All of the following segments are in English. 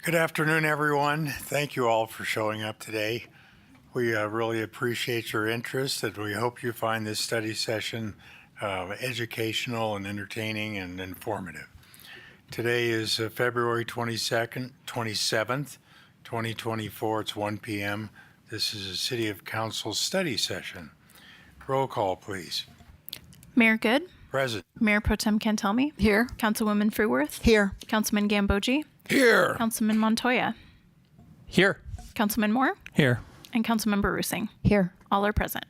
Good afternoon, everyone. Thank you all for showing up today. We really appreciate your interest, and we hope you find this study session educational and entertaining and informative. Today is February 27th, 2024. It's 1 p.m. This is a City of Council study session. Roll call, please. Mayor Good, Present. Mayor Pro Tem Cantelmi, Here. Councilwoman Fruworth, Here. Councilman Gambogi, Here. Councilman Montoya, Here. Councilman Moore, Here. and Councilmember Rusing. Here. All are present.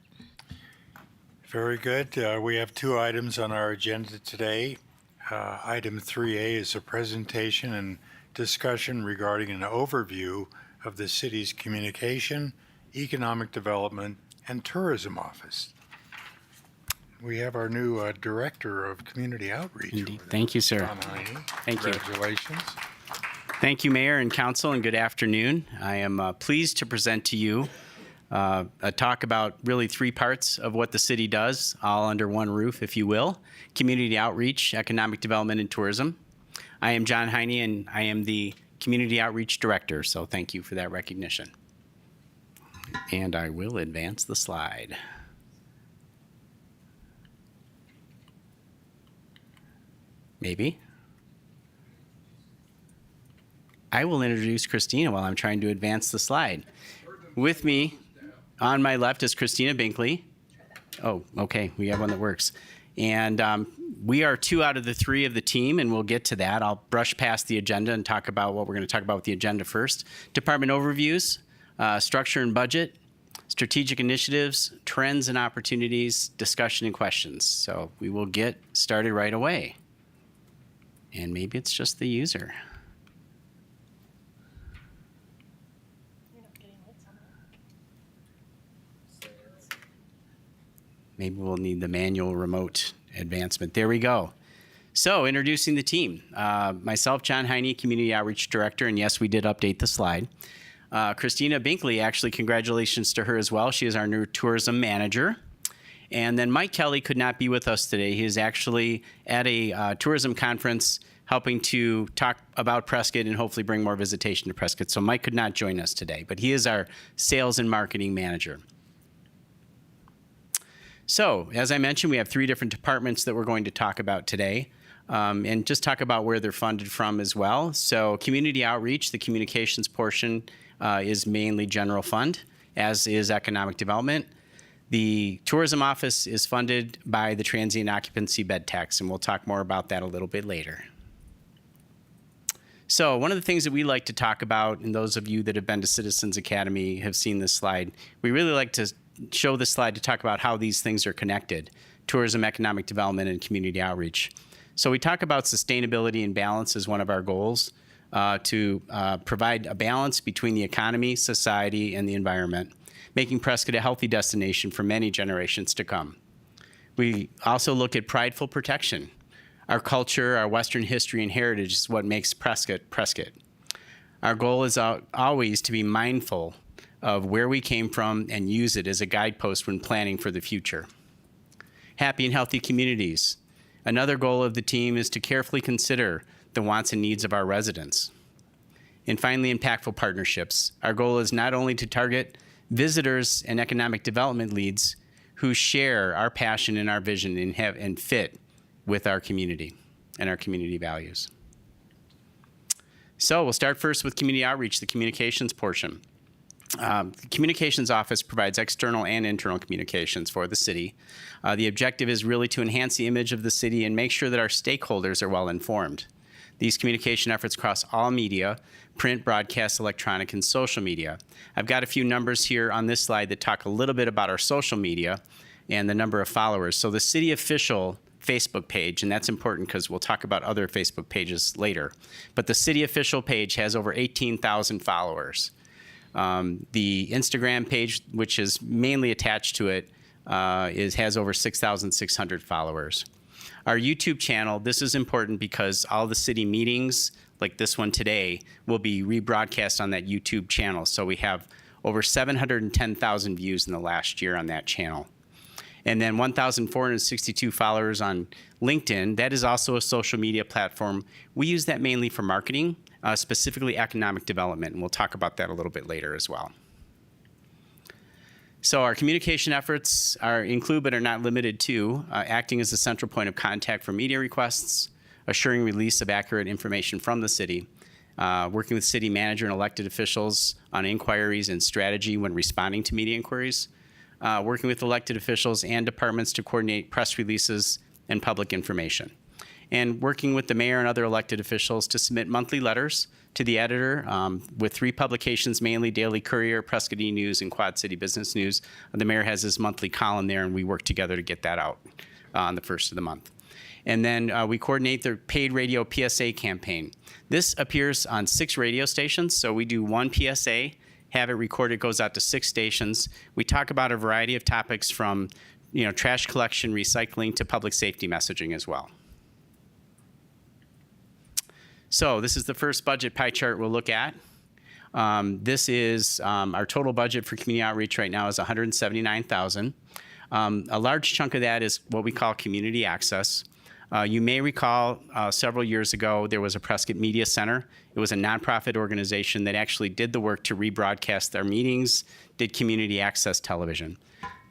Very good. We have two items on our agenda today. Item 3A is a presentation and discussion regarding an overview of the city's communication, economic development, and tourism office. We have our new Director of Community Outreach. Indeed. Thank you, sir. John Heine. Thank you. Congratulations. Thank you, Mayor and Council, and good afternoon. I am pleased to present to you a talk about really three parts of what the city does, all under one roof, if you will: community outreach, economic development, and tourism. I am John Heine, and I am the Community Outreach Director, so thank you for that recognition. And I will advance the slide. Maybe. I will introduce Christina while I'm trying to advance the slide. With me on my left is Christina Binkley. Oh, okay, we have one that works. And we are two out of the three of the team, and we'll get to that. I'll brush past the agenda and talk about what we're going to talk about with the agenda first. Department overviews, structure and budget, strategic initiatives, trends and opportunities, discussion and questions. So we will get started right away. And maybe it's just the user. Maybe we'll need the manual remote advancement. There we go. So introducing the team. Myself, John Heine, Community Outreach Director, and yes, we did update the slide. Christina Binkley, actually congratulations to her as well. She is our new tourism manager. And then Mike Kelly could not be with us today. He is actually at a tourism conference helping to talk about Prescott and hopefully bring more visitation to Prescott. So Mike could not join us today, but he is our sales and marketing manager. So as I mentioned, we have three different departments that we're going to talk about today, and just talk about where they're funded from as well. So community outreach, the communications portion, is mainly general fund, as is economic development. The tourism office is funded by the transient occupancy bed tax, and we'll talk more about that a little bit later. So one of the things that we like to talk about, and those of you that have been to Citizens Academy have seen this slide, we really like to show this slide to talk about how these things are connected: tourism, economic development, and community outreach. So we talk about sustainability and balance as one of our goals, to provide a balance between the economy, society, and the environment, making Prescott a healthy destination for many generations to come. We also look at prideful protection. Our culture, our Western history and heritage is what makes Prescott, Prescott. Our goal is always to be mindful of where we came from and use it as a guidepost when planning for the future. Happy and healthy communities. Another goal of the team is to carefully consider the wants and needs of our residents. And finally, impactful partnerships. Our goal is not only to target visitors and economic development leads who share our passion and our vision and fit with our community and our community values. So we'll start first with community outreach, the communications portion. The communications office provides external and internal communications for the city. The objective is really to enhance the image of the city and make sure that our stakeholders are well informed. These communication efforts cross all media: print, broadcast, electronic, and social media. I've got a few numbers here on this slide that talk a little bit about our social media and the number of followers. So the city official Facebook page, and that's important because we'll talk about other Facebook pages later, but the city official page has over 18,000 followers. The Instagram page, which is mainly attached to it, has over 6,600 followers. Our YouTube channel, this is important because all the city meetings, like this one today, will be rebroadcast on that YouTube channel. So we have over 710,000 views in the last year on that channel. And then 1,462 followers on LinkedIn. That is also a social media platform. We use that mainly for marketing, specifically economic development, and we'll talk about that a little bit later as well. So our communication efforts include but are not limited to acting as the central point of contact for media requests, assuring release of accurate information from the city, working with city manager and elected officials on inquiries and strategy when responding to media inquiries, working with elected officials and departments to coordinate press releases and public information, and working with the mayor and other elected officials to submit monthly letters to the editor with 3 publications, mainly Daily Courier, Prescott E-News, and Quad City Business News. The mayor has his monthly column there, and we work together to get that out on the first of the month. And then we coordinate the paid radio PSA campaign. This appears on 6 radio stations, so we do 1 PSA, have it recorded, goes out to 6 stations. We talk about a variety of topics from trash collection, recycling, to public safety messaging as well. So this is the first budget pie chart we'll look at. This is our total budget for community outreach right now is $179,000. A large chunk of that is what we call community access. You may recall several years ago there was a Prescott Media Center. It was a nonprofit organization that actually did the work to rebroadcast their meetings, did community access television.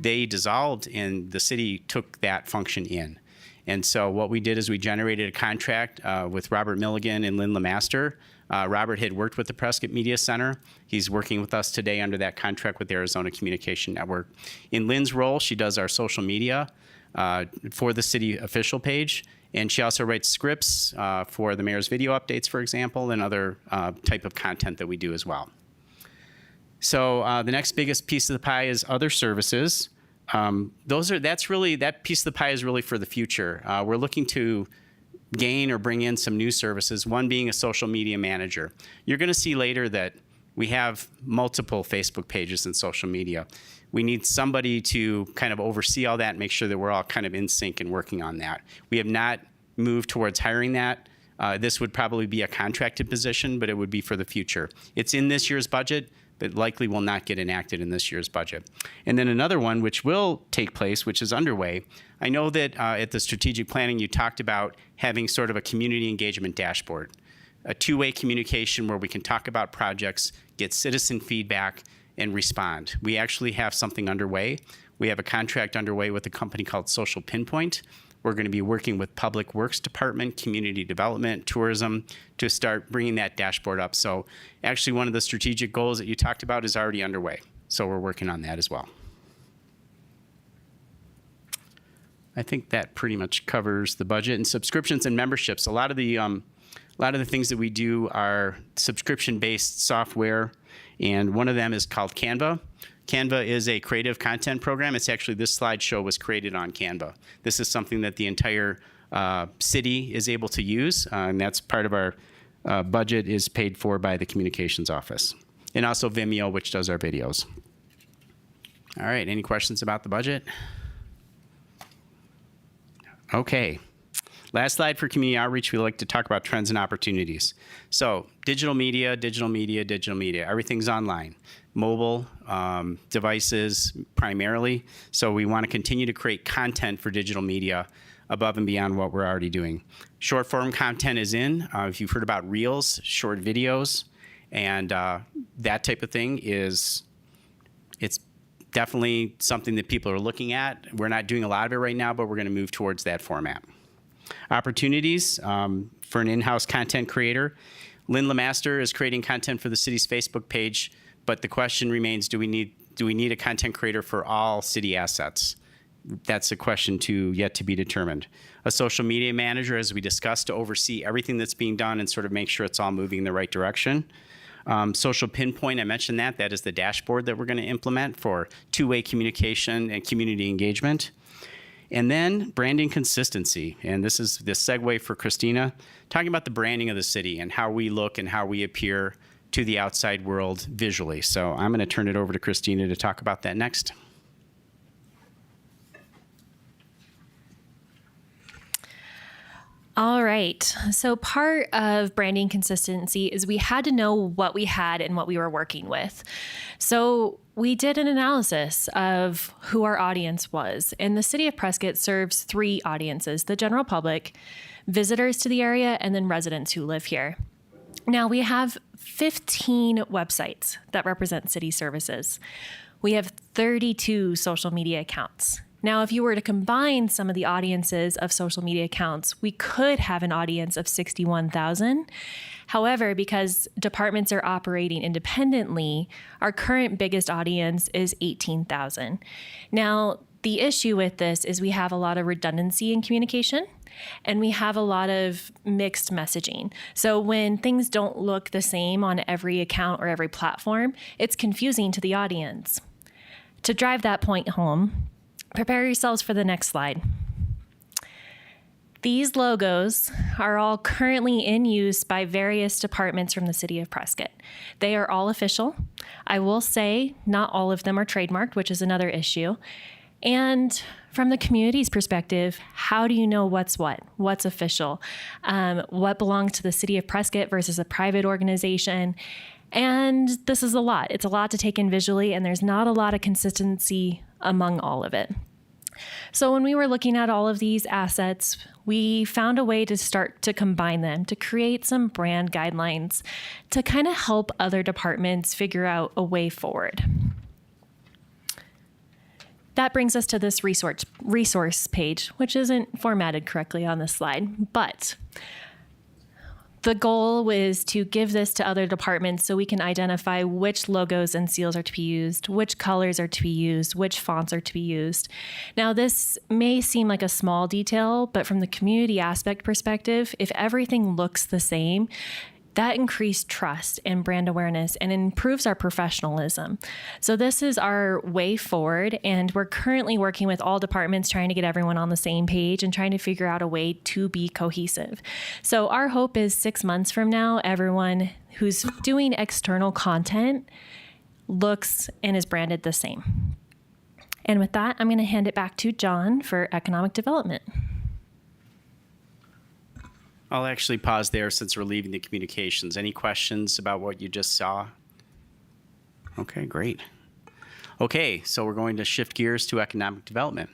They dissolved and the city took that function in. And so what we did is we generated a contract with Robert Milligan and Lynn Lemaster. Robert had worked with the Prescott Media Center. He's working with us today under that contract with the Arizona Communication Network. In Lynn's role, she does our social media for the city official page. And she also writes scripts for the mayor's video updates, for example, and other type of content that we do as well. So the next biggest piece of the pie is other services. That piece of the pie is really for the future. We're looking to gain or bring in some new services, one being a social media manager. You're going to see later that we have multiple Facebook pages and social media. We need somebody to kind of oversee all that and make sure that we're all kind of in sync and working on that. We have not moved towards hiring that. This would probably be a contracted position, but it would be for the future. It's in this year's budget, but likely will not get enacted in this year's budget. And then another one which will take place, which is underway. I know that at the strategic planning you talked about having sort of a community engagement dashboard, a 2-way communication where we can talk about projects, get citizen feedback, and respond. We actually have something underway. We have a contract underway with a company called Social Pinpoint. We're going to be working with Public Works Department, Community Development, Tourism to start bringing that dashboard up. So actually one of the strategic goals that you talked about is already underway. So we're working on that as well. I think that pretty much covers the budget. And subscriptions and memberships. A lot of the things that we do are subscription-based software, and one of them is called Canva. Canva is a creative content program. It's actually, this slideshow was created on Canva. This is something that the entire city is able to use, and that's part of our budget is paid for by the communications office. And also Vimeo, which does our videos. All right, any questions about the budget? Okay. Last slide for community outreach, we like to talk about trends and opportunities. So digital media, everything's online. Mobile devices primarily. So we want to continue to create content for digital media above and beyond what we're already doing. Short form content is in. If you've heard about Reels, short videos, and that type of thing it's definitely something that people are looking at. We're not doing a lot of it right now, but we're going to move towards that format. Opportunities for an in-house content creator. Lynn Lemaster is creating content for the city's Facebook page, but the question remains, do we need a content creator for all city assets? That's a question yet to be determined. A social media manager, as we discussed, to oversee everything that's being done and sort of make sure it's all moving in the right direction. Social Pinpoint, I mentioned that. That is the dashboard that we're going to implement for 2-way communication and community engagement. And then branding consistency. And this is the segue for Christina, talking about the branding of the city and how we look and how we appear to the outside world visually. So I'm going to turn it over to Christina to talk about that next. All right. So part of branding consistency is we had to know what we had and what we were working with. So we did an analysis of who our audience was. And the city of Prescott serves 3 audiences: the general public, visitors to the area, and then residents who live here. Now, we have 15 websites that represent city services. We have 32 social media accounts. Now, if you were to combine some of the audiences of social media accounts, we could have an audience of 61,000. However, because departments are operating independently, our current biggest audience is 18,000. Now, the issue with this is we have a lot of redundancy in communication and we have a lot of mixed messaging. So when things don't look the same on every account or every platform, it's confusing to the audience. To drive that point home, prepare yourselves for the next slide. These logos are all currently in use by various departments from the city of Prescott. They are all official. I will say not all of them are trademarked, which is another issue. And from the community's perspective, how do you know what's what? What's official? What belongs to the city of Prescott versus a private organization? And this is a lot. It's a lot to take in visually, and there's not a lot of consistency among all of it. So when we were looking at all of these assets, we found a way to start to combine them, to create some brand guidelines to kind of help other departments figure out a way forward. That brings us to this resource page, which isn't formatted correctly on this slide, but the goal was to give this to other departments so we can identify which logos and seals are to be used, which colors are to be used, which fonts are to be used. Now, this may seem like a small detail, but from the community aspect perspective, if everything looks the same, that increased trust and brand awareness and improves our professionalism. So this is our way forward, and we're currently working with all departments trying to get everyone on the same page and trying to figure out a way to be cohesive. So our hope is 6 months from now, everyone who's doing external content looks and is branded the same. And with that, I'm going to hand it back to John for economic development. I'll actually pause there since we're leaving the communications. Any questions about what you just saw? Okay, great. Okay, so we're going to shift gears to economic development.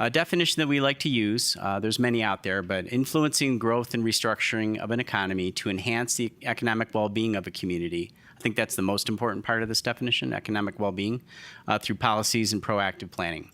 A definition that we like to use, there's many out there, but influencing growth and restructuring of an economy to enhance the economic well-being of a community. I think that's the most important part of this definition, economic well-being, through policies and proactive planning.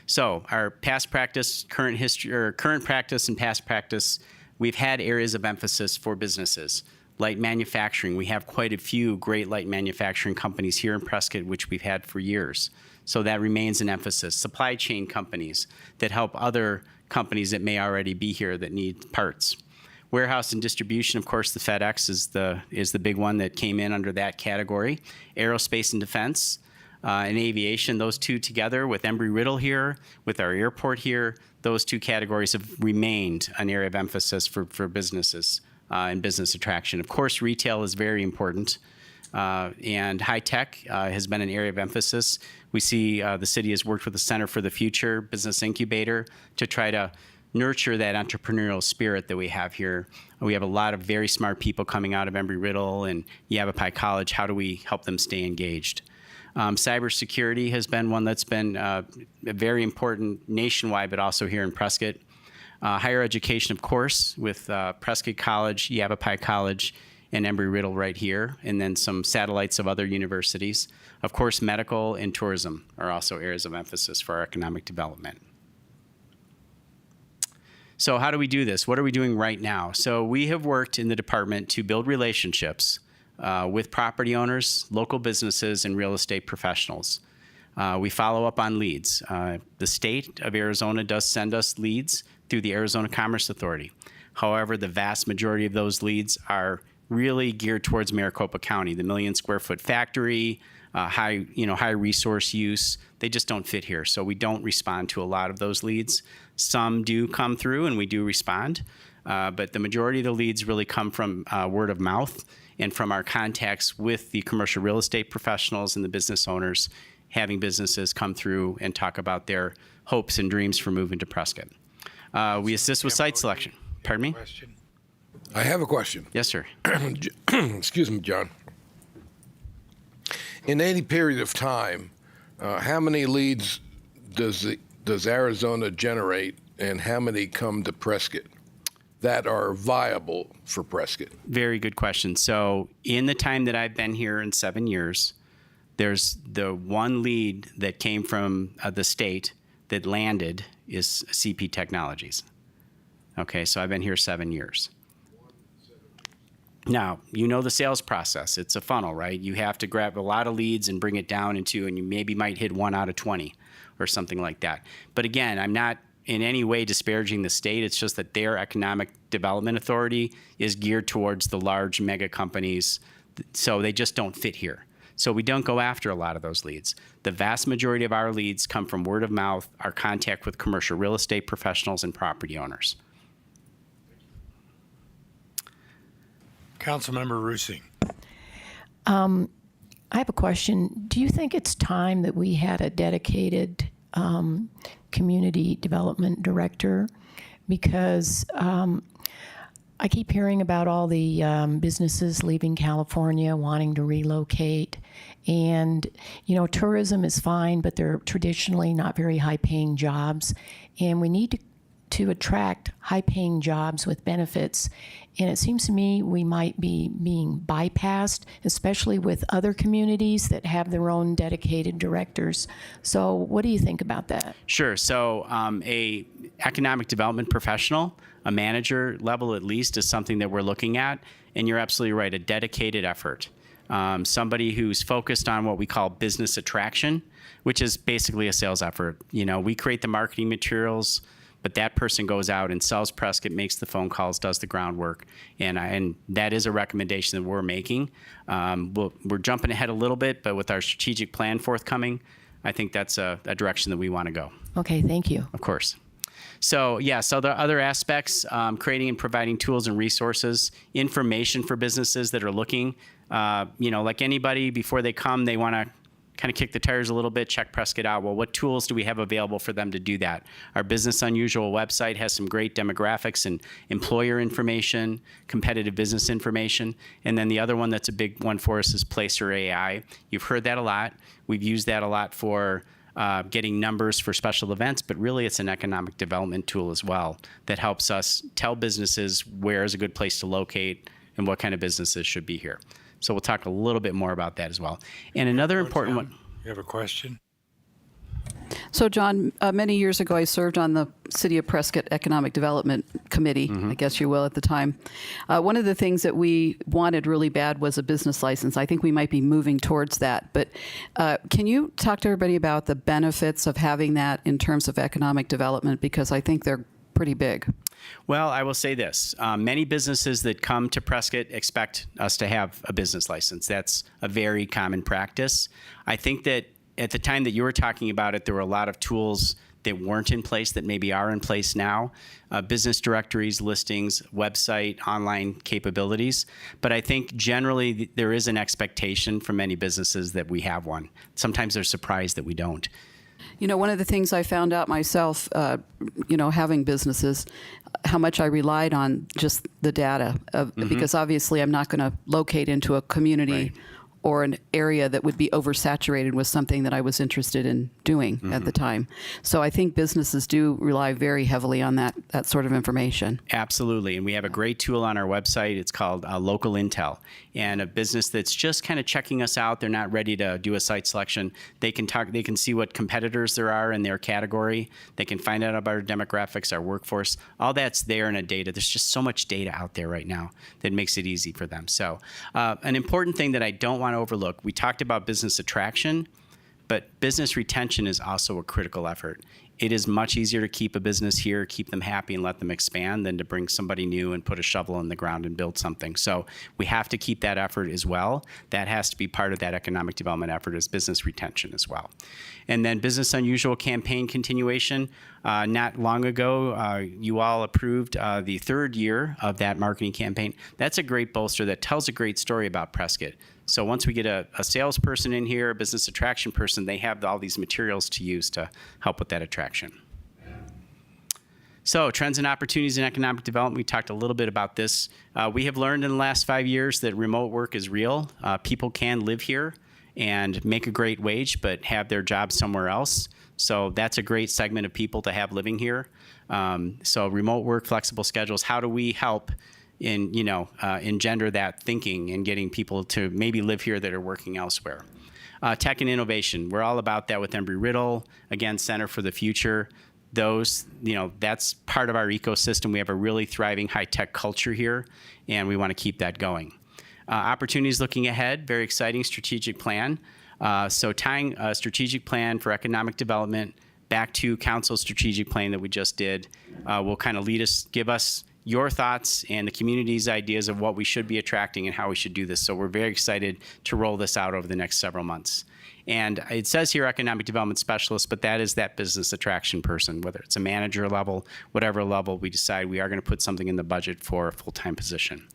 So our past practice, current history, or current practice and past practice, we've had areas of emphasis for businesses. Light manufacturing, we have quite a few great light manufacturing companies here in Prescott, which we've had for years. So that remains an emphasis. Supply chain companies that help other companies that may already be here that need parts. Warehouse and distribution, of course, the FedEx is the big one that came in under that category. Aerospace and defense and aviation, those two together with Embry-Riddle here, with our airport here, those two categories have remained an area of emphasis for businesses and business attraction. Of course, retail is very important, and high tech has been an area of emphasis. We see the city has worked with the Center for the Future Business Incubator to try to nurture that entrepreneurial spirit that we have here. We have a lot of very smart people coming out of Embry-Riddle and Yavapai College. How do we help them stay engaged? Cybersecurity has been one that's been very important nationwide, but also here in Prescott. Higher education, of course, with Prescott College, Yavapai College, and Embry-Riddle right here, and then some satellites of other universities. Of course, medical and tourism are also areas of emphasis for our economic development. So how do we do this? What are we doing right now? So we have worked in the department to build relationships with property owners, local businesses, and real estate professionals. We follow up on leads. The state of Arizona does send us leads through the Arizona Commerce Authority. However, the vast majority of those leads are really geared towards Maricopa County, the 1 million square foot factory, high resource use. They just don't fit here. So we don't respond to a lot of those leads. Some do come through and we do respond, but the majority of the leads really come from word of mouth and from our contacts with the commercial real estate professionals and the business owners, having businesses come through and talk about their hopes and dreams for moving to Prescott. We assist with site selection. Pardon me? Question? I have a question. Yes, sir. Excuse me, John. In any period of time, how many leads does Arizona generate, and how many come to Prescott? that are viable for Prescott? Very good question. So in the time that I've been here in 7 years, there's the one lead that came from the state that landed is CP Technologies. Okay, so I've been here 7 years. Now, you know the sales process. It's a funnel, right? You have to grab a lot of leads and bring it down into, and you maybe might hit 1 out of 20 or something like that. But again, I'm not in any way disparaging the state. It's just that their economic development authority is geared towards the large mega companies, so they just don't fit here. So we don't go after a lot of those leads. The vast majority of our leads come from word of mouth, our contact with commercial real estate professionals and property owners. Councilmember Rusing. I have a question. Do you think it's time that we had a dedicated community development director? Because I keep hearing about all the businesses leaving California, wanting to relocate. And, you know, tourism is fine, but they're traditionally not very high-paying jobs. And we need to attract high-paying jobs with benefits. And it seems to me we might be being bypassed, especially with other communities that have their own dedicated directors. So what do you think about that? Sure. So a economic development professional, a manager level at least, is something that we're looking at. And you're absolutely right, a dedicated effort. Somebody who's focused on what we call business attraction, which is basically a sales effort. You know, we create the marketing materials, but that person goes out and sells Prescott, makes the phone calls, does the groundwork, and that is a recommendation that we're making. We're jumping ahead a little bit, but with our strategic plan forthcoming, I think that's a direction that we want to go. Okay, thank you. Of course. So yes, other aspects, creating and providing tools and resources, information for businesses that are looking. Like anybody, before they come, they want to kind of kick the tires a little bit, check Prescott out. Well, what tools do we have available for them to do that? Our Business Unusual website has some great demographics and employer information, competitive business information. And then the other one that's a big one for us is Placer AI. You've heard that a lot. We've used that a lot for getting numbers for special events, but really it's an economic development tool as well that helps us tell businesses where is a good place to locate and what kind of businesses should be here. So we'll talk a little bit more about that as well. And another important one. You have a question? So, John, many years ago, I served on the City of Prescott Economic Development Committee, I guess you will, at the time. One of the things that we wanted really bad was a business license. I think we might be moving towards that. But can you talk to everybody about the benefits of having that in terms of economic development? Because I think they're pretty big. Well, I will say this. Many businesses that come to Prescott expect us to have a business license. That's a very common practice. I think that at the time that you were talking about it, there were a lot of tools that weren't in place that maybe are in place now. Business directories, listings, website, online capabilities. But I think generally there is an expectation from many businesses that we have one. Sometimes they're surprised that we don't. You know, one of the things I found out myself, having businesses, how much I relied on just the data, because obviously I'm not going to locate into a community Right. or an area that would be oversaturated with something that I was interested in doing at the time. So I think businesses do rely very heavily on that sort of information. Absolutely. And we have a great tool on our website. It's called Local Intel. And a business that's just kind of checking us out, they're not ready to do a site selection. They can see what competitors there are in their category. They can find out about our demographics, our workforce. All that's there in a data. There's just so much data out there right now that makes it easy for them. So an important thing that I don't want to overlook, we talked about business attraction, but business retention is also a critical effort. It is much easier to keep a business here, keep them happy and let them expand than to bring somebody new and put a shovel in the ground and build something. So we have to keep that effort as well. That has to be part of that economic development effort, is business retention as well. And then Business Unusual campaign continuation. Not long ago, you all approved the third year of that marketing campaign. That's a great bolster that tells a great story about Prescott. So once we get a salesperson in here, a business attraction person, they have all these materials to use to help with that attraction. So trends and opportunities in economic development, we talked a little bit about this. We have learned in the last 5 years that remote work is real. People can live here and make a great wage, but have their job somewhere else. So that's a great segment of people to have living here. So remote work, flexible schedules. How do we help engender that thinking and getting people to maybe live here that are working elsewhere? Tech and innovation. We're all about that with Embry-Riddle. Again, Center for the Future. That's part of our ecosystem. We have a really thriving high-tech culture here, and we want to keep that going. Opportunities looking ahead, very exciting strategic plan. So tying a strategic plan for economic development back to council's strategic plan that we just did will kind of give us your thoughts and the community's ideas of what we should be attracting and how we should do this. So we're very excited to roll this out over the next several months. And it says here economic development specialist, but that is that business attraction person, whether it's a manager level, whatever level we decide, we are going to put something in the budget for a full-time position.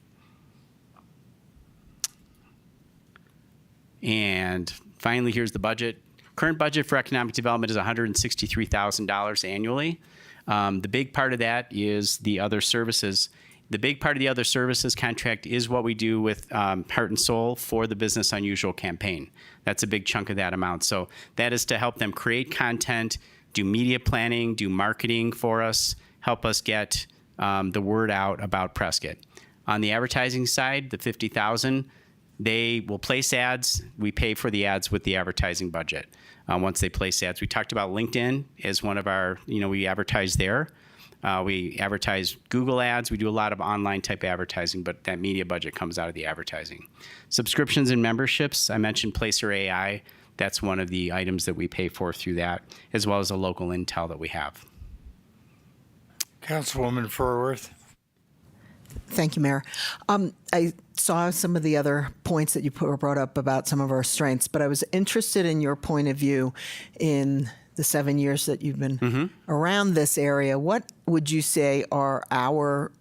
And finally, here's the budget. Current budget for economic development is $163,000 annually. The big part of that is the other services. The big part of the other services contract is what we do with Heart and Soul for the Business Unusual campaign. That's a big chunk of that amount. So that is to help them create content, do media planning, do marketing for us, help us get the word out about Prescott. On the advertising side, the $50,000, they will place ads. We pay for the ads with the advertising budget. Once they place ads, we talked about LinkedIn as one of our, we advertise there. We advertise Google ads. We do a lot of online type advertising, but that media budget comes out of the advertising. Subscriptions and memberships, I mentioned Placer AI. That's one of the items that we pay for through that, as well as a local intel that we have. Councilwoman Furworth. Thank you, Mayor. I saw some of the other points that you brought up about some of our strengths, but I was interested in your point of view in the 7 years that you've been around this area. What would you say are our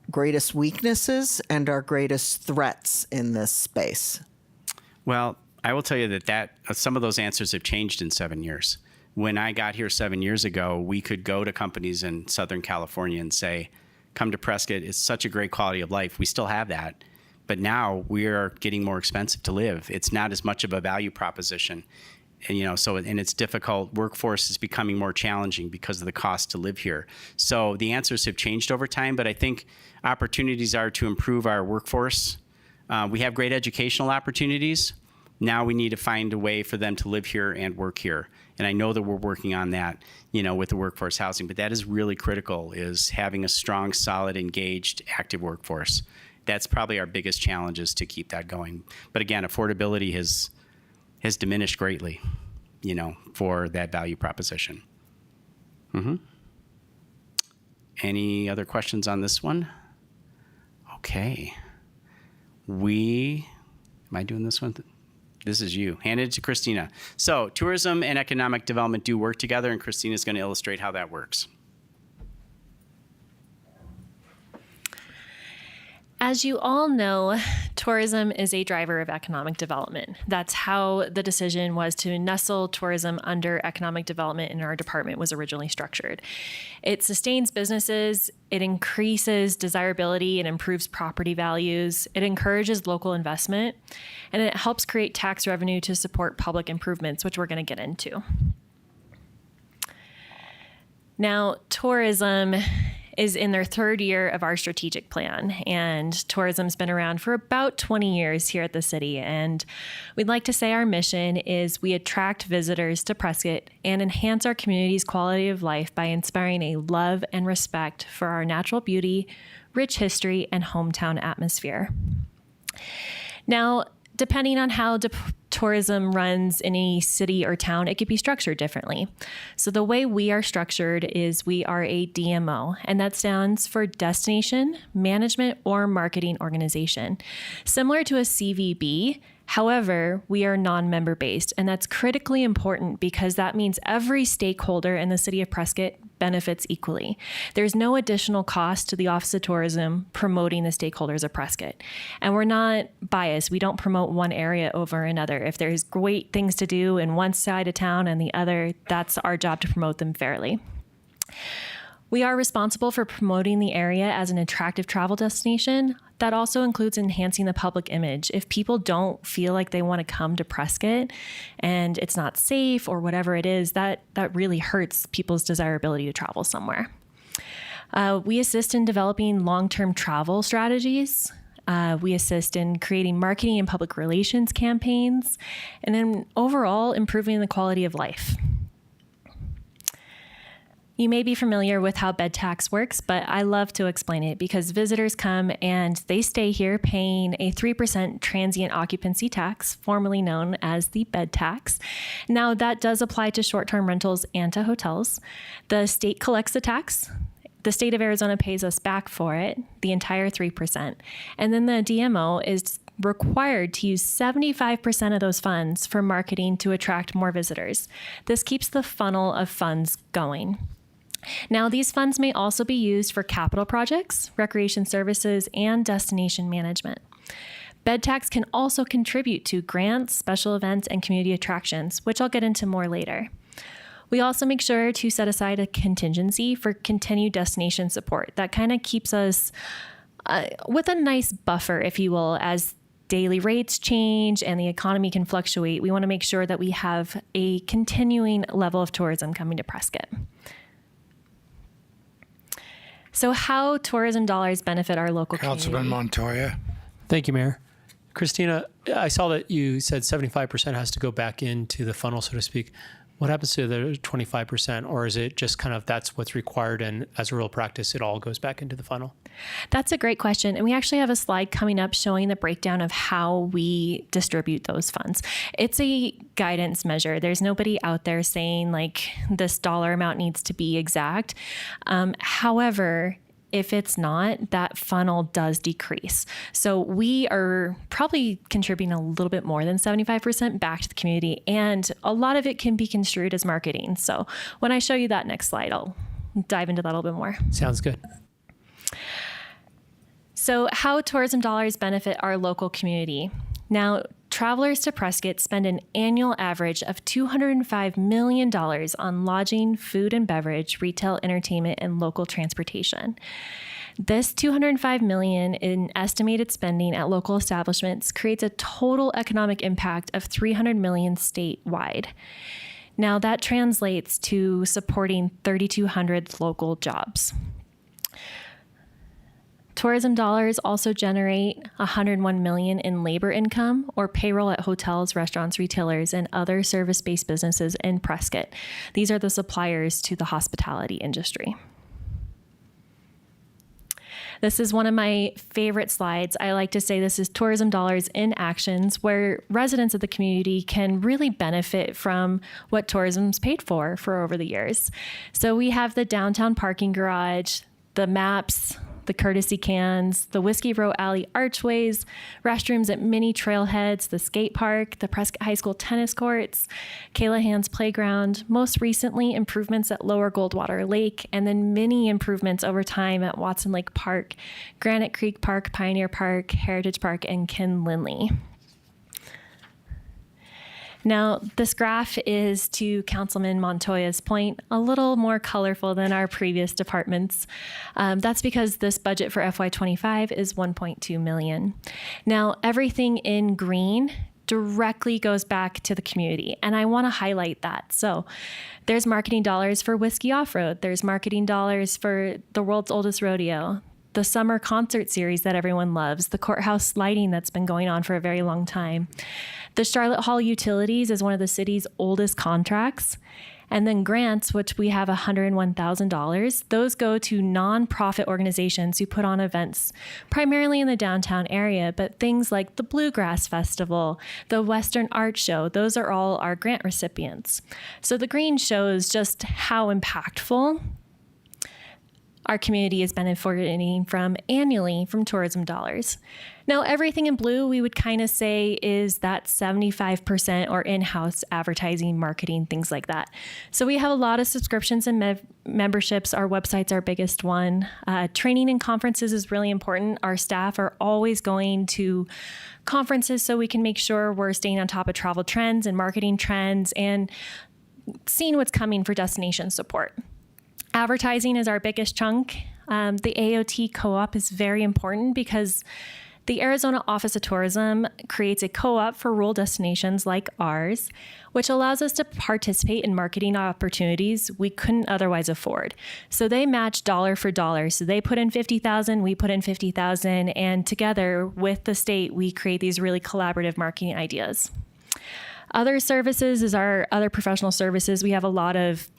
greatest weaknesses and our greatest threats in this space? Well, I will tell you that some of those answers have changed in 7 years. When I got here 7 years ago, we could go to companies in Southern California and say, come to Prescott, it's such a great quality of life. We still have that, but now we are getting more expensive to live. It's not as much of a value proposition. And, and it's difficult. Workforce is becoming more challenging because of the cost to live here. So the answers have changed over time, but I think opportunities are to improve our workforce. We have great educational opportunities. Now we need to find a way for them to live here and work here. And I know that we're working on that, with the workforce housing, but that is really critical, is having a strong, solid, engaged, active workforce. That's probably our biggest challenge, is to keep that going. But again, affordability has diminished greatly, for that value proposition. Any other questions on this one? Okay. Am I doing this one? This is you. Hand it to Christina. So tourism and economic development do work together, and Christina's going to illustrate how that works. As you all know, tourism is a driver of economic development. That's how the decision was to nestle tourism under economic development in our department was originally structured. It sustains businesses, it increases desirability, it improves property values, it encourages local investment, and it helps create tax revenue to support public improvements, which we're going to get into. Now, tourism is in their third year of our strategic plan, and tourism's been around for about 20 years here at the city. And we'd like to say our mission is we attract visitors to Prescott and enhance our community's quality of life by inspiring a love and respect for our natural beauty, rich history, and hometown atmosphere. Now, depending on how tourism runs in any city or town, it could be structured differently. So the way we are structured is we are a DMO, and that stands for Destination Management or Marketing Organization. Similar to a CVB, however, we are non-member based, and that's critically important because that means every stakeholder in the city of Prescott benefits equally. There's no additional cost to the Office of Tourism promoting the stakeholders of Prescott. And we're not biased. We don't promote one area over another. If there's great things to do in one side of town and the other, that's our job to promote them fairly. We are responsible for promoting the area as an attractive travel destination. That also includes enhancing the public image. If people don't feel like they want to come to Prescott and it's not safe or whatever it is, that really hurts people's desirability to travel somewhere. We assist in developing long-term travel strategies. We assist in creating marketing and public relations campaigns, and then overall improving the quality of life. You may be familiar with how bed tax works, but I love to explain it because visitors come and they stay here paying a 3% transient occupancy tax, formerly known as the bed tax. Now, that does apply to short-term rentals and to hotels. The state collects the tax. The state of Arizona pays us back for it, the entire 3%. And then the DMO is required to use 75% of those funds for marketing to attract more visitors. This keeps the funnel of funds going. Now, these funds may also be used for capital projects, recreation services, and destination management. Bed tax can also contribute to grants, special events, and community attractions, which I'll get into more later. We also make sure to set aside a contingency for continued destination support. That kind of keeps us with a nice buffer, if you will, as daily rates change and the economy can fluctuate. We want to make sure that we have a continuing level of tourism coming to Prescott. So how tourism dollars benefit our local Councilman community? Montoya. Thank you, Mayor. Christina, I saw that you said 75% has to go back into the funnel, so to speak. What happens to the 25%, or is it just kind of that's what's required and as a real practice, it all goes back into the funnel? That's a great question. And we actually have a slide coming up showing the breakdown of how we distribute those funds. It's a guidance measure. There's nobody out there saying like this dollar amount needs to be exact. However, if it's not, that funnel does decrease. So we are probably contributing a little bit more than 75% back to the community, and a lot of it can be construed as marketing. So when I show you that next slide, I'll dive into that a little bit more. Sounds good. So how tourism dollars benefit our local community. Now, travelers to Prescott spend an annual average of $205 million on lodging, food and beverage, retail, entertainment, and local transportation. This $205 million in estimated spending at local establishments creates a total economic impact of $300 million statewide. Now, that translates to supporting 3,200 local jobs. Tourism dollars also generate $101 million in labor income or payroll at hotels, restaurants, retailers, and other service-based businesses in Prescott. These are the suppliers to the hospitality industry. This is one of my favorite slides. I like to say this is tourism dollars in actions, where residents of the community can really benefit from what tourism's paid for over the years. So we have the downtown parking garage, the maps, the courtesy cans, the Whiskey Row Alley archways, restrooms at many trailheads, the skate park, the Prescott High School tennis courts, Kayla Hand's playground, most recently improvements at Lower Goldwater Lake, and then many improvements over time at Watson Lake Park, Granite Creek Park, Pioneer Park, Heritage Park, and Ken Lindley. Now, this graph is, to Councilman Montoya's point, a little more colorful than our previous departments. That's because this budget for FY25 is $1.2 million. Now, everything in green directly goes back to the community, and I want to highlight that. So there's marketing dollars for Whiskey Off-Road. There's marketing dollars for the world's oldest rodeo, the summer concert series that everyone loves, the courthouse lighting that's been going on for a very long time. The Charlotte Hall Utilities is one of the city's oldest contracts. And then grants, which we have $101,000, those go to nonprofit organizations who put on events primarily in the downtown area, but things like the Bluegrass Festival, the Western Art Show, those are all our grant recipients. So the green shows just how impactful our community is benefiting from annually from tourism dollars. Now, everything in blue, we would kind of say is that 75% or in-house advertising, marketing, things like that. So we have a lot of subscriptions and memberships. Our website's our biggest one. Training and conferences is really important. Our staff are always going to conferences so we can make sure we're staying on top of travel trends and marketing trends and seeing what's coming for destination support. Advertising is our biggest chunk. The AOT co-op is very important because the Arizona Office of Tourism creates a co-op for rural destinations like ours, which allows us to participate in marketing opportunities we couldn't otherwise afford. So they match dollar for dollar. So they put in $50,000, we put in $50,000, and together with the state, we create these really collaborative marketing ideas. Other services is our other professional services. We have a lot of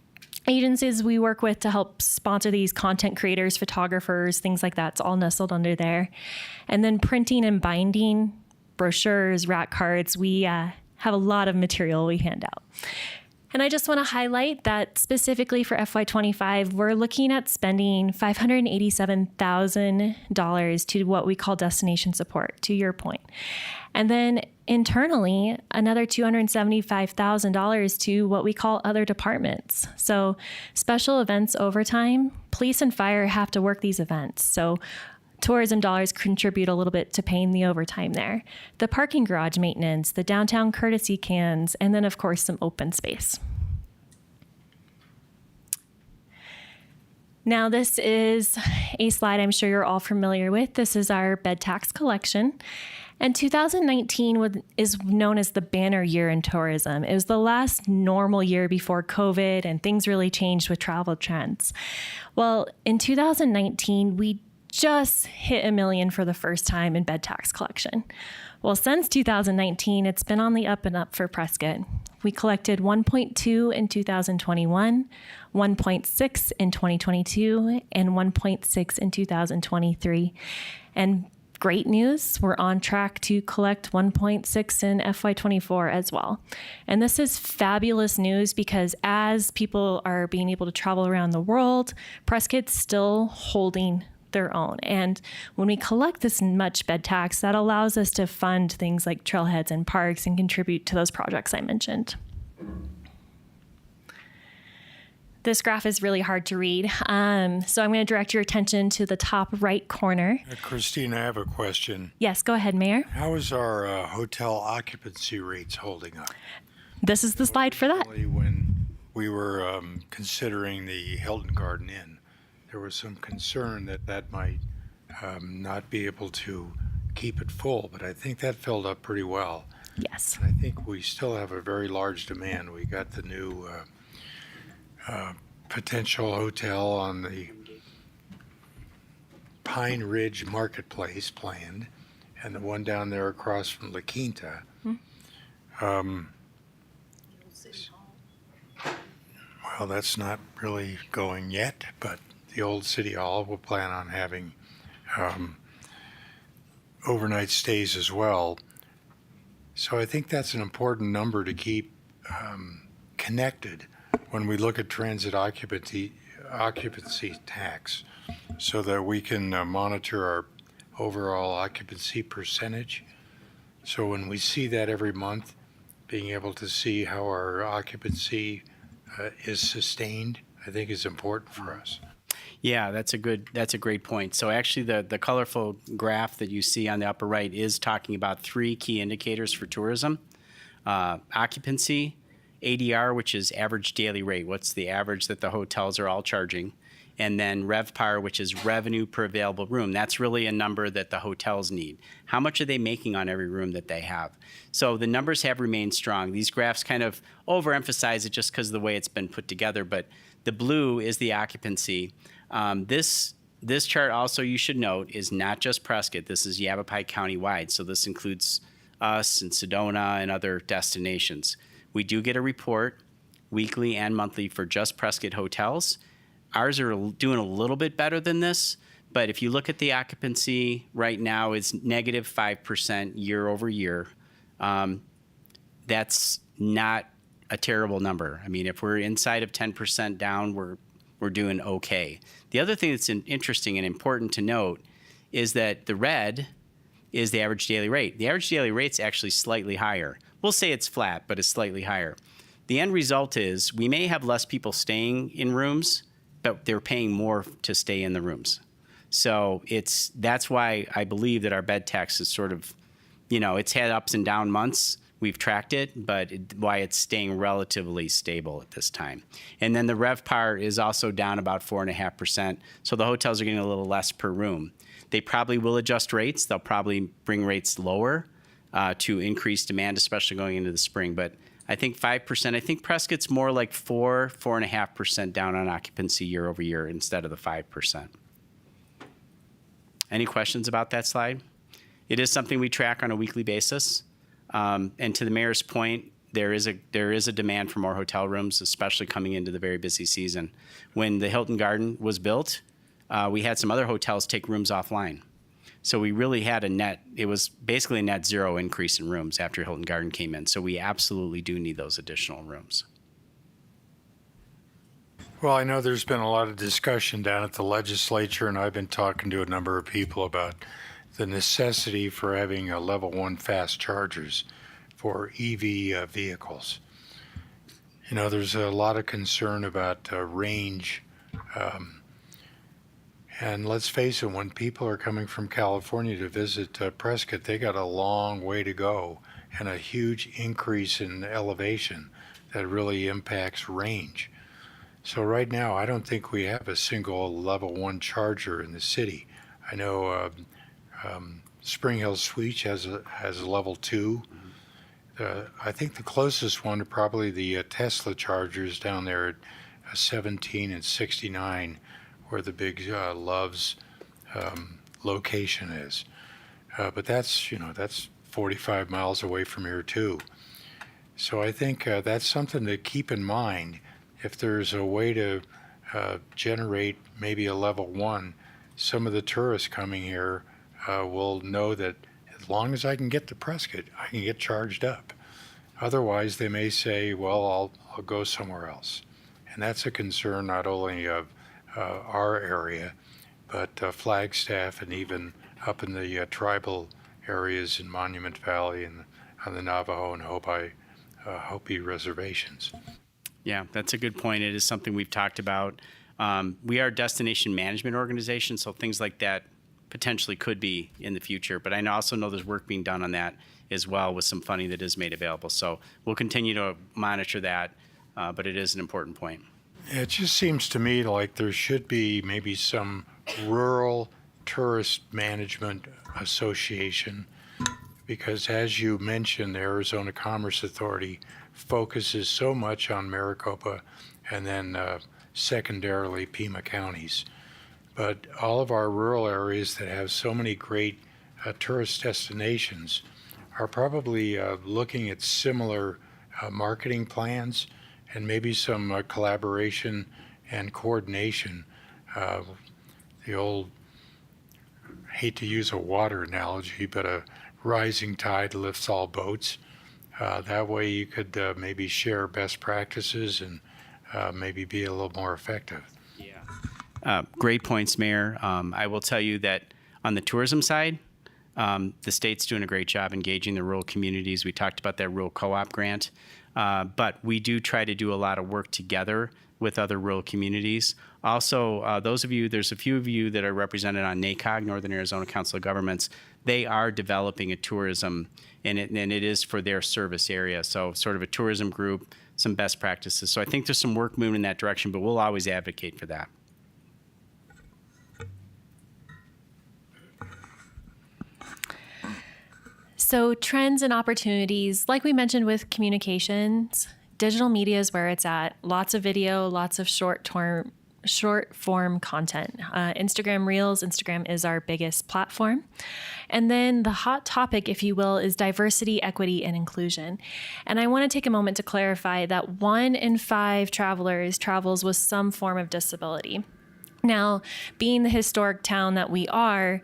agencies we work with to help sponsor these content creators, photographers, things like that. It's all nestled under there. And then printing and binding, brochures, rack cards. We have a lot of material we hand out. And I just want to highlight that specifically for FY25, we're looking at spending $587,000 to what we call destination support, to your point. And then internally, another $275,000 to what we call other departments. So special events overtime, police and fire have to work these events. So tourism dollars contribute a little bit to paying the overtime there. The parking garage maintenance, the downtown courtesy cans, and then of course some open space. Now this is a slide I'm sure you're all familiar with. This is our bed tax collection. And 2019 is known as the banner year in tourism. It was the last normal year before COVID and things really changed with travel trends. Well, in 2019, we just hit $1 million for the first time in bed tax collection. Well, since 2019, it's been on the up and up for Prescott. We collected 1.2 in 2021, 1.6 in 2022, and 1.6 in 2023. And great news, we're on track to collect 1.6 in FY24 as well. And this is fabulous news because as people are being able to travel around the world, Prescott's still holding their own. And when we collect this much bed tax, that allows us to fund things like trailheads and parks and contribute to those projects I mentioned. This graph is really hard to read, so I'm going to direct your attention to the top right corner. Christine, I have a question. Yes, go ahead, Mayor. How is our hotel occupancy rates holding up? This is the slide for that. When we were considering the Hilton Garden Inn, there was some concern that that might not be able to keep it full, but I think that filled up pretty well. Yes. And I think we still have a very large demand. We got the new potential hotel on the Pine Ridge Marketplace planned, and the one down there across from La Quinta. Well, that's not really going yet, but the old City Hall will plan on having overnight stays as well. So I think that's an important number to keep connected when we look at transit occupancy tax, so that we can monitor our overall occupancy percentage. So when we see that every month, being able to see how our occupancy is sustained, I think is important for us. Yeah, that's a great point. So actually the colorful graph that you see on the upper right is talking about three key indicators for tourism: occupancy, ADR, which is average daily rate, what's the average that the hotels are all charging, and then RevPAR, which is revenue per available room. That's really a number that the hotels need. How much are they making on every room that they have? So the numbers have remained strong. These graphs kind of overemphasize it just because of the way it's been put together, but the blue is the occupancy. This chart also, you should note, is not just Prescott. This is Yavapai County-wide, so this includes us and Sedona and other destinations. We do get a report weekly and monthly for just Prescott hotels. Ours are doing a little bit better than this, but if you look at the occupancy right now, it's negative 5% year over year. That's not a terrible number. I mean, if we're inside of 10% down, we're doing okay. The other thing that's interesting and important to note is that the red is the average daily rate. The average daily rate's actually slightly higher. We'll say it's flat, but it's slightly higher. The end result is we may have less people staying in rooms, but they're paying more to stay in the rooms. So that's why I believe that our bed tax is sort of, it's had ups and down months. We've tracked it, but why it's staying relatively stable at this time. And then the RevPAR is also down about 4.5%. So the hotels are getting a little less per room. They probably will adjust rates. They'll probably bring rates lower to increase demand, especially going into the spring. But I think 5%. I think Prescott's more like 4.5% down on occupancy year over year instead of the 5%. Any questions about that slide? It is something we track on a weekly basis. And to the mayor's point, there is a demand for more hotel rooms, especially coming into the very busy season. When the Hilton Garden was built, we had some other hotels take rooms offline. So we really had it was basically a net zero increase in rooms after Hilton Garden came in. So we absolutely do need those additional rooms. Well, I know there's been a lot of discussion down at the legislature, and I've been talking to a number of people about the necessity for having a level 1 fast chargers for EV vehicles. You know, there's a lot of concern about range. And let's face it, when people are coming from California to visit Prescott, they got a long way to go and a huge increase in elevation that really impacts range. So right now, I don't think we have a single level 1 charger in the city. I know Spring Hill Suites has a level 2. I think the closest one are probably the Tesla chargers down there at 17 and 69, where the big Love's location is. But that's 45 miles away from here too. So I think that's something to keep in mind. If there's a way to generate maybe a level 1, some of the tourists coming here will know that as long as I can get to Prescott, I can get charged up. Otherwise, they may say, well, I'll go somewhere else. And that's a concern not only of our area, but Flagstaff and even up in the tribal areas in Monument Valley and on the Navajo and Hopi reservations. Yeah, that's a good point. It is something we've talked about. We are a destination management organization, so things like that potentially could be in the future. But I also know there's work being done on that as well with some funding that is made available. So we'll continue to monitor that, but it is an important point. It just seems to me like there should be maybe some rural tourist management association, because as you mentioned, the Arizona Commerce Authority focuses so much on Maricopa and then secondarily Pima counties. But all of our rural areas that have so many great tourist destinations are probably looking at similar marketing plans and maybe some collaboration and coordination. The old, hate to use a water analogy, but a rising tide lifts all boats. That way you could maybe share best practices and maybe be a little more effective. Great points, Mayor. I will tell you that on the tourism side, the state's doing a great job engaging the rural communities. We talked about that rural co-op grant, but we do try to do a lot of work together with other rural communities. Also, there's a few of you that are represented on NACOG, Northern Arizona Council of Governments. They are developing a tourism, and it is for their service area. So sort of a tourism group, some best practices. So I think there's some work moving in that direction, but we'll always advocate for that. So trends and opportunities, like we mentioned with communications, digital media is where it's at. Lots of video, lots of short form content. Instagram Reels, Instagram is our biggest platform. And then the hot topic, if you will, is diversity, equity, and inclusion. And I want to take a moment to clarify that 1 in 5 travelers travels with some form of disability. Now, being the historic town that we are,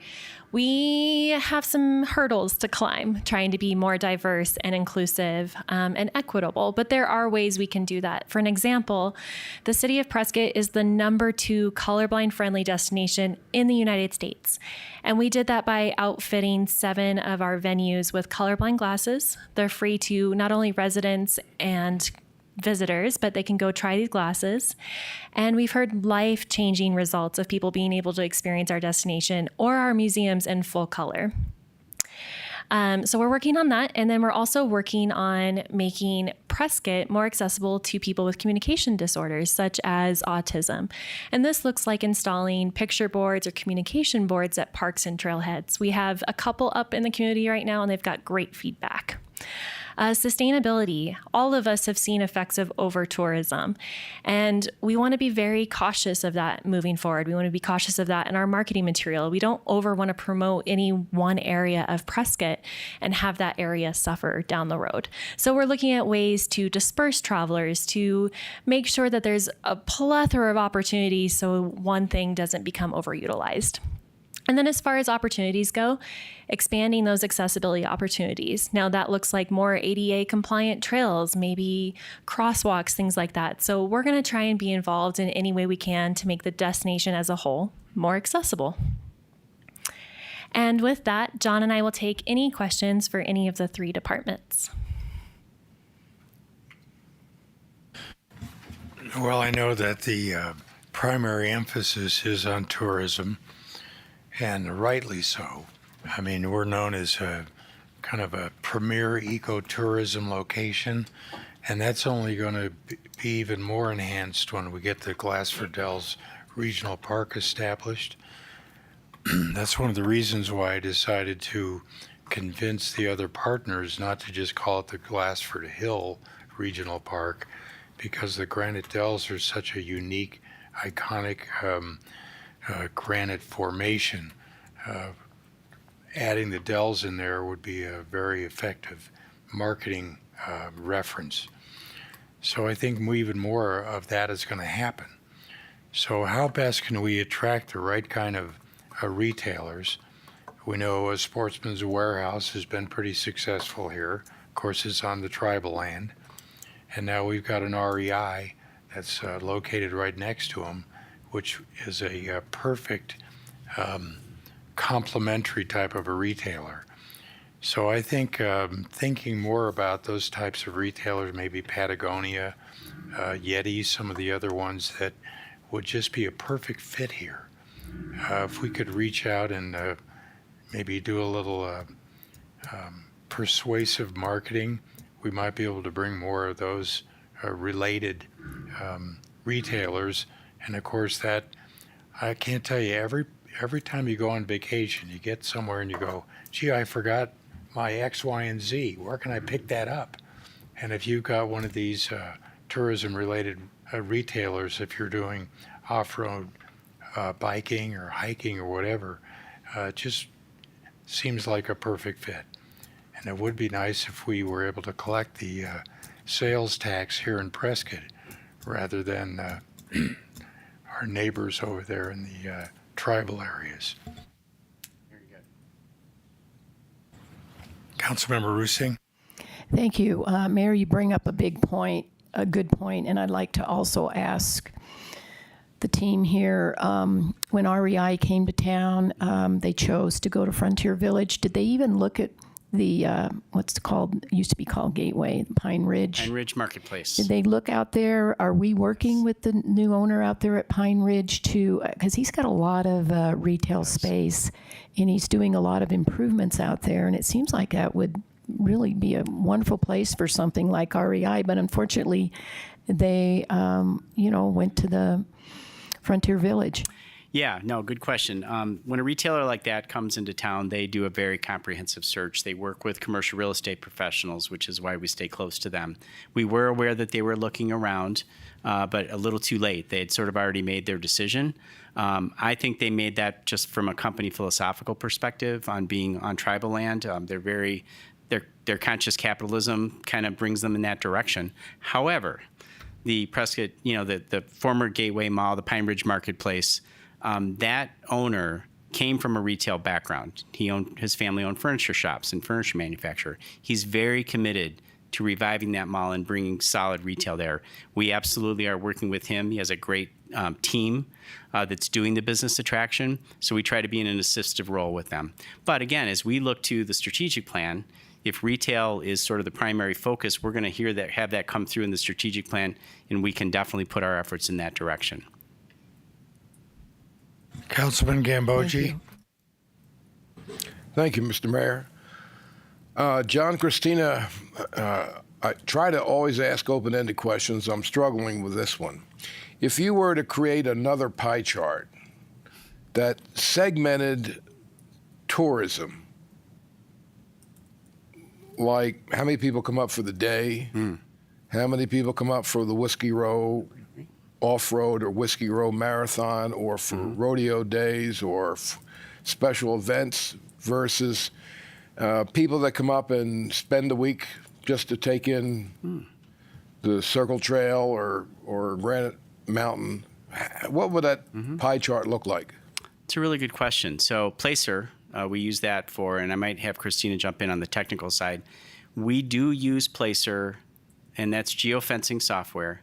we have some hurdles to climb trying to be more diverse and inclusive and equitable, but there are ways we can do that. For an example, the city of Prescott is the #2 colorblind friendly destination in the United States. And we did that by outfitting 7 of our venues with colorblind glasses. They're free to not only residents and visitors, but they can go try these glasses. And we've heard life-changing results of people being able to experience our destination or our museums in full color. So we're working on that. And then we're also working on making Prescott more accessible to people with communication disorders, such as autism. And this looks like installing picture boards or communication boards at parks and trailheads. We have a couple up in the community right now, and they've got great feedback. Sustainability. All of us have seen effects of over-tourism, and we want to be very cautious of that moving forward. We want to be cautious of that in our marketing material. We don't want to promote any one area of Prescott and have that area suffer down the road. So we're looking at ways to disperse travelers, to make sure that there's a plethora of opportunities so one thing doesn't become overutilized. And then as far as opportunities go, expanding those accessibility opportunities. Now that looks like more ADA compliant trails, maybe crosswalks, things like that. So we're going to try and be involved in any way we can to make the destination as a whole more accessible. And with that, John and I will take any questions for any of the three departments. Well, I know that the primary emphasis is on tourism, and rightly so. I mean, we're known as a kind of a premier ecotourism location, and that's only going to be even more enhanced when we get the Glassford Dells Regional Park established. That's one of the reasons why I decided to convince the other partners not to just call it the Glassford Hill Regional Park, because the Granite Dells are such a unique, iconic granite formation. Adding the dells in there would be a very effective marketing reference. So I think even more of that is going to happen. So how best can we attract the right kind of retailers? We know Sportsman's Warehouse has been pretty successful here. Of course, it's on the tribal land. And now we've got an REI that's located right next to them, which is a perfect complementary type of a retailer. So I think thinking more about those types of retailers, maybe Patagonia, Yeti, some of the other ones that would just be a perfect fit here. If we could reach out and maybe do a little persuasive marketing, we might be able to bring more of those related retailers. And of course, that I can't tell you, every time you go on vacation, you get somewhere and you go, gee, I forgot my X, Y, and Z. Where can I pick that up? And if you've got one of these tourism-related retailers, if you're doing off-road biking or hiking or whatever, it just seems like a perfect fit. And it would be nice if we were able to collect the sales tax here in Prescott rather than our neighbors over there in the tribal areas. Very good. Councilmember Rusing? Thank you. Mayor, you bring up a big point, a good point, and I'd like to also ask the team here, when REI came to town, they chose to go to Frontier Village. Did they even look at the, what's called, used to be called Gateway, Pine Ridge? Pine Ridge Marketplace. Did they look out there? Are we working with the new owner out there at Pine Ridge to, because he's got a lot of retail space and he's doing a lot of improvements out there, and it seems like that would really be a wonderful place for something like REI, but unfortunately they, went to the Frontier Village. Yeah, no, good question. When a retailer like that comes into town, they do a very comprehensive search. They work with commercial real estate professionals, which is why we stay close to them. We were aware that they were looking around, but a little too late. They had sort of already made their decision. I think they made that just from a company philosophical perspective on being on tribal land. Their conscious capitalism kind of brings them in that direction. However, the Prescott, the former Gateway Mall, the Pine Ridge Marketplace, that owner came from a retail background. His family owned furniture shops and furniture manufacturer. He's very committed to reviving that mall and bringing solid retail there. We absolutely are working with him. He has a great team that's doing the business attraction. So we try to be in an assistive role with them. But again, as we look to the strategic plan, if retail is sort of the primary focus, we're going to have that come through in the strategic plan, and we can definitely put our efforts in that direction. Councilman Gambogi? Thank you, Mr. Mayor. John, Christina, I try to always ask open-ended questions. I'm struggling with this one. If you were to create another pie chart that segmented tourism, like how many people come up for the day, how many people come up for the Whiskey Row off-road or Whiskey Row marathon, or for rodeo days or special events, versus people that come up and spend a week just to take in the Circle Trail or Granite Mountain. What would that pie chart look like? It's a really good question. So Placer, we use that for, and I might have Christina jump in on the technical side. We do use Placer, and that's geofencing software,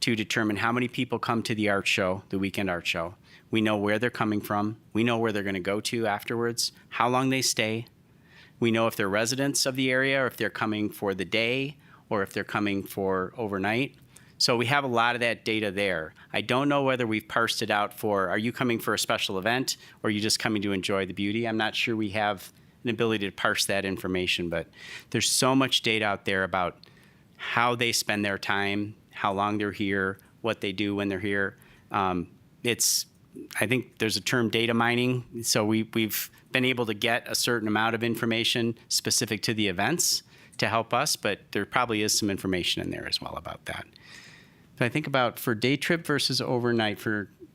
to determine how many people come to the art show, the weekend art show. We know where they're coming from. We know where they're going to go to afterwards, how long they stay. We know if they're residents of the area, or if they're coming for the day, or if they're coming for overnight. So we have a lot of that data there. I don't know whether we've parsed it out for, are you coming for a special event, or are you just coming to enjoy the beauty? I'm not sure we have an ability to parse that information, but there's so much data out there about how they spend their time, how long they're here, what they do when they're here. I think there's a term, data mining. So we've been able to get a certain amount of information specific to the events to help us, but there probably is some information in there as well about that. If I think about for day trip versus overnight,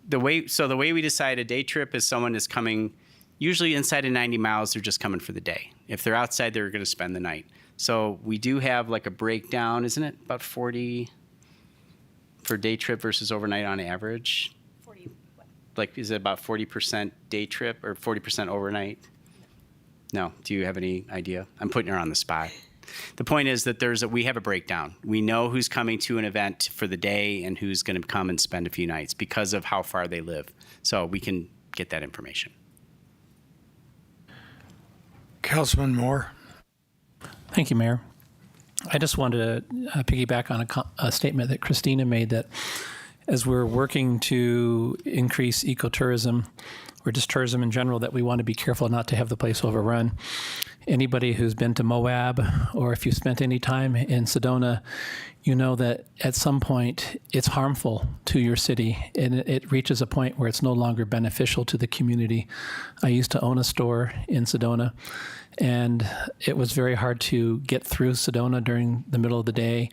the way we decide a day trip is someone is coming usually inside of 90 miles, they're just coming for the day. If they're outside, they're going to spend the night. So we do have like a breakdown, isn't it? About 40 for day trip versus overnight on average. 40. Like, is it about 40% day trip or 40% overnight? No. Do you have any idea? I'm putting her on the spot. The point is that we have a breakdown. We know who's coming to an event for the day and who's going to come and spend a few nights because of how far they live. So we can get that information. Councilman Moore. Thank you, Mayor. I just wanted to piggyback on a statement that Christina made, that as we're working to increase ecotourism or just tourism in general, that we want to be careful not to have the place overrun. Anybody who's been to Moab, or if you spent any time in Sedona, you know that at some point it's harmful to your city, and it reaches a point where it's no longer beneficial to the community. I used to own a store in Sedona, and it was very hard to get through Sedona during the middle of the day.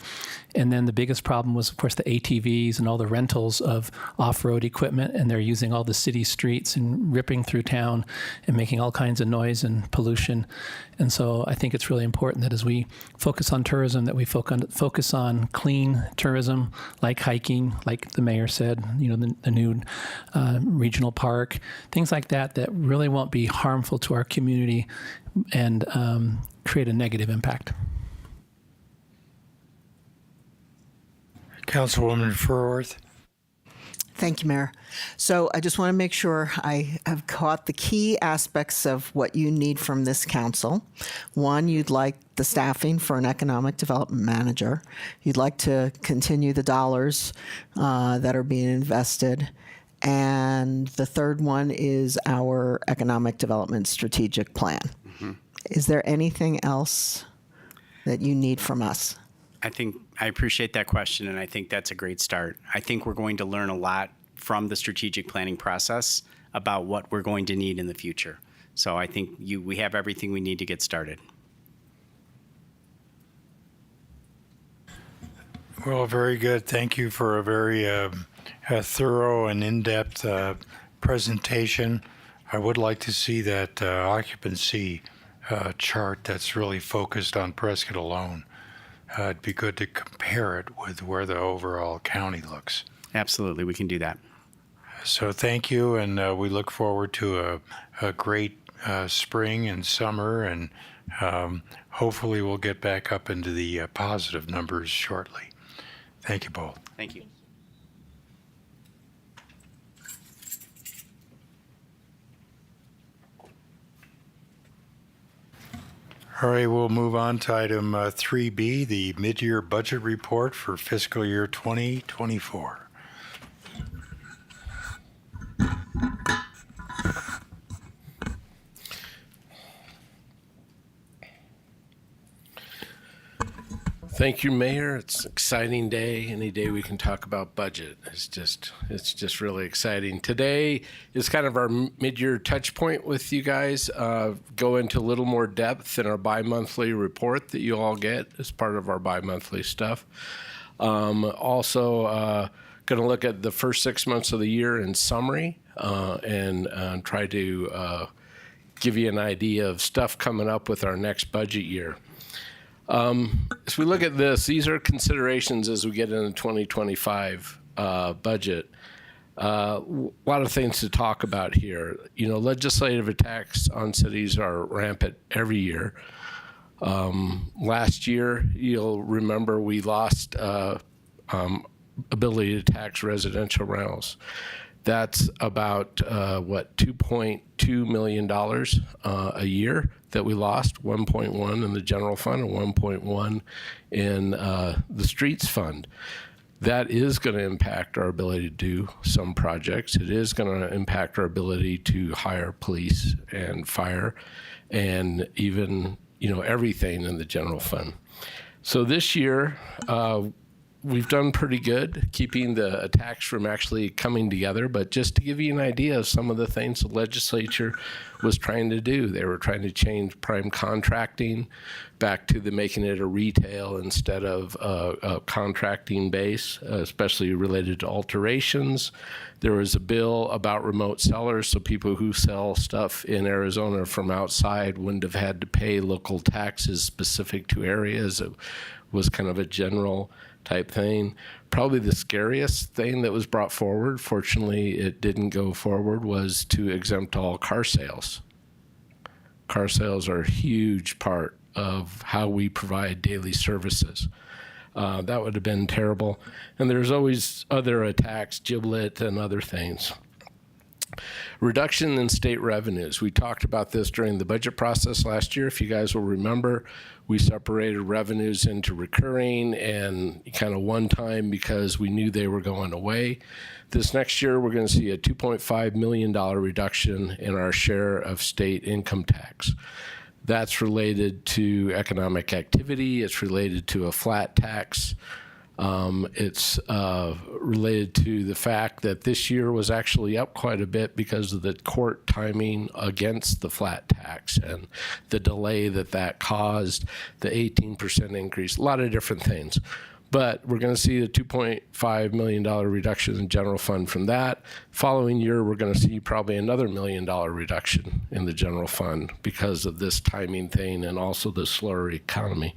And then the biggest problem was, of course, the ATVs and all the rentals of off-road equipment, and they're using all the city streets and ripping through town and making all kinds of noise and pollution. And so I think it's really important that as we focus on tourism, that we focus on clean tourism, like hiking, like the mayor said, the new regional park, things like that, that really won't be harmful to our community and create a negative impact. Councilwoman Furworth. Thank you, Mayor. So I just want to make sure I have caught the key aspects of what you need from this council. One, you'd like the staffing for an economic development manager. You'd like to continue the dollars that are being invested. And the third one is our economic development strategic plan. Mm-hmm. Is there anything else that you need from us? I appreciate that question, and I think that's a great start. I think we're going to learn a lot from the strategic planning process about what we're going to need in the future. So I think we have everything we need to get started. Well, very good. Thank you for a very thorough and in-depth presentation. I would like to see that occupancy chart that's really focused on Prescott alone. It'd be good to compare it with where the overall county looks. Absolutely, we can do that. So thank you, and we look forward to a great spring and summer, and hopefully we'll get back up into the positive numbers shortly. Thank you both. Thank you. All right, we'll move on to item 3B, the mid-year budget report for fiscal year 2024. Thank you, Mayor. It's an exciting day. Any day we can talk about budget. It's just really exciting. Today is kind of our mid-year touch point with you guys. Go into a little more depth in our bi-monthly report that you all get as part of our bi-monthly stuff. Also, going to look at the first 6 months of the year in summary and try to give you an idea of stuff coming up with our next budget year. As we look at this, these are considerations as we get into 2025 budget. A lot of things to talk about here. You know, legislative attacks on cities are rampant every year. Last year, you'll remember we lost ability to tax residential rentals. That's about, $2.2 million a year that we lost, 1.1 in the general fund and 1.1 in the streets fund. That is going to impact our ability to do some projects. It is going to impact our ability to hire police and fire and even, everything in the general fund. So this year, we've done pretty good keeping the attacks from actually coming together, but just to give you an idea of some of the things the legislature was trying to do. They were trying to change prime contracting back to making it a retail instead of a contracting base, especially related to alterations. There was a bill about remote sellers, so people who sell stuff in Arizona from outside wouldn't have had to pay local taxes specific to areas. It was kind of a general type thing. Probably the scariest thing that was brought forward, fortunately it didn't go forward, was to exempt all car sales. Car sales are a huge part of how we provide daily services. That would have been terrible. And there's always other attacks, giblet and other things. Reduction in state revenues. We talked about this during the budget process last year. If you guys will remember, we separated revenues into recurring and kind of one time because we knew they were going away. This next year, we're going to see a $2.5 million reduction in our share of state income tax. That's related to economic activity. It's related to a flat tax. It's related to the fact that this year was actually up quite a bit because of the court timing against the flat tax and the delay that caused, the 18% increase, a lot of different things. But we're going to see a $2.5 million reduction in general fund from that. Following year, we're going to see probably another $1 million reduction in the general fund because of this timing thing and also the slower economy.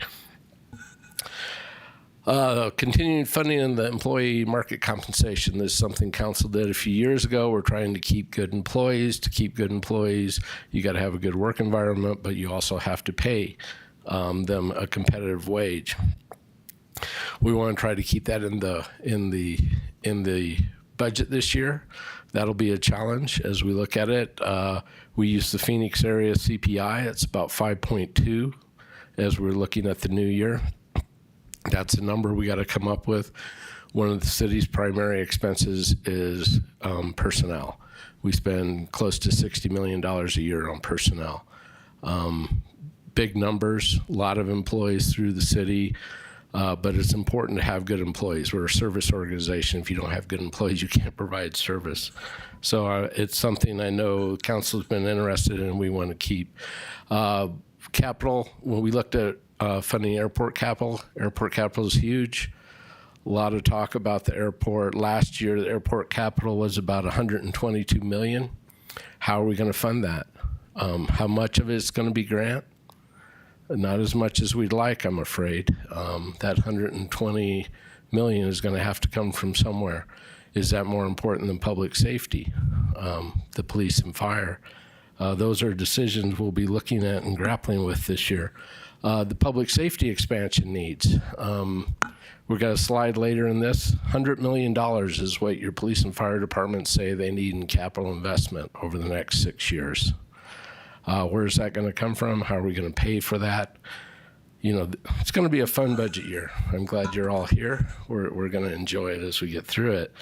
Continuing funding in the employee market compensation. This is something council did a few years ago. We're trying to keep good employees. To keep good employees, you got to have a good work environment, but you also have to pay them a competitive wage. We want to try to keep that in the budget this year. That'll be a challenge as we look at it. We use the Phoenix area CPI. It's about 5.2 as we're looking at the new year. That's a number we got to come up with. One of the city's primary expenses is personnel. We spend close to $60 million a year on personnel. Big numbers, a lot of employees through the city, but it's important to have good employees. We're a service organization. If you don't have good employees, you can't provide service. So it's something I know council's been interested in and we want to keep. Capital, when we looked at funding airport capital is huge. A lot of talk about the airport. Last year, the airport capital was about $122 million. How are we going to fund that? How much of it's going to be grant? Not as much as we'd like, I'm afraid. That $120 million is going to have to come from somewhere. Is that more important than public safety, the police and fire? Those are decisions we'll be looking at and grappling with this year. The public safety expansion needs. We've got a slide later in this. $100 million is what your police and fire departments say they need in capital investment over the next 6 years. Where's that going to come from? How are we going to pay for that? It's going to be a fun budget year. I'm glad you're all here. We're going to enjoy it as we get through it.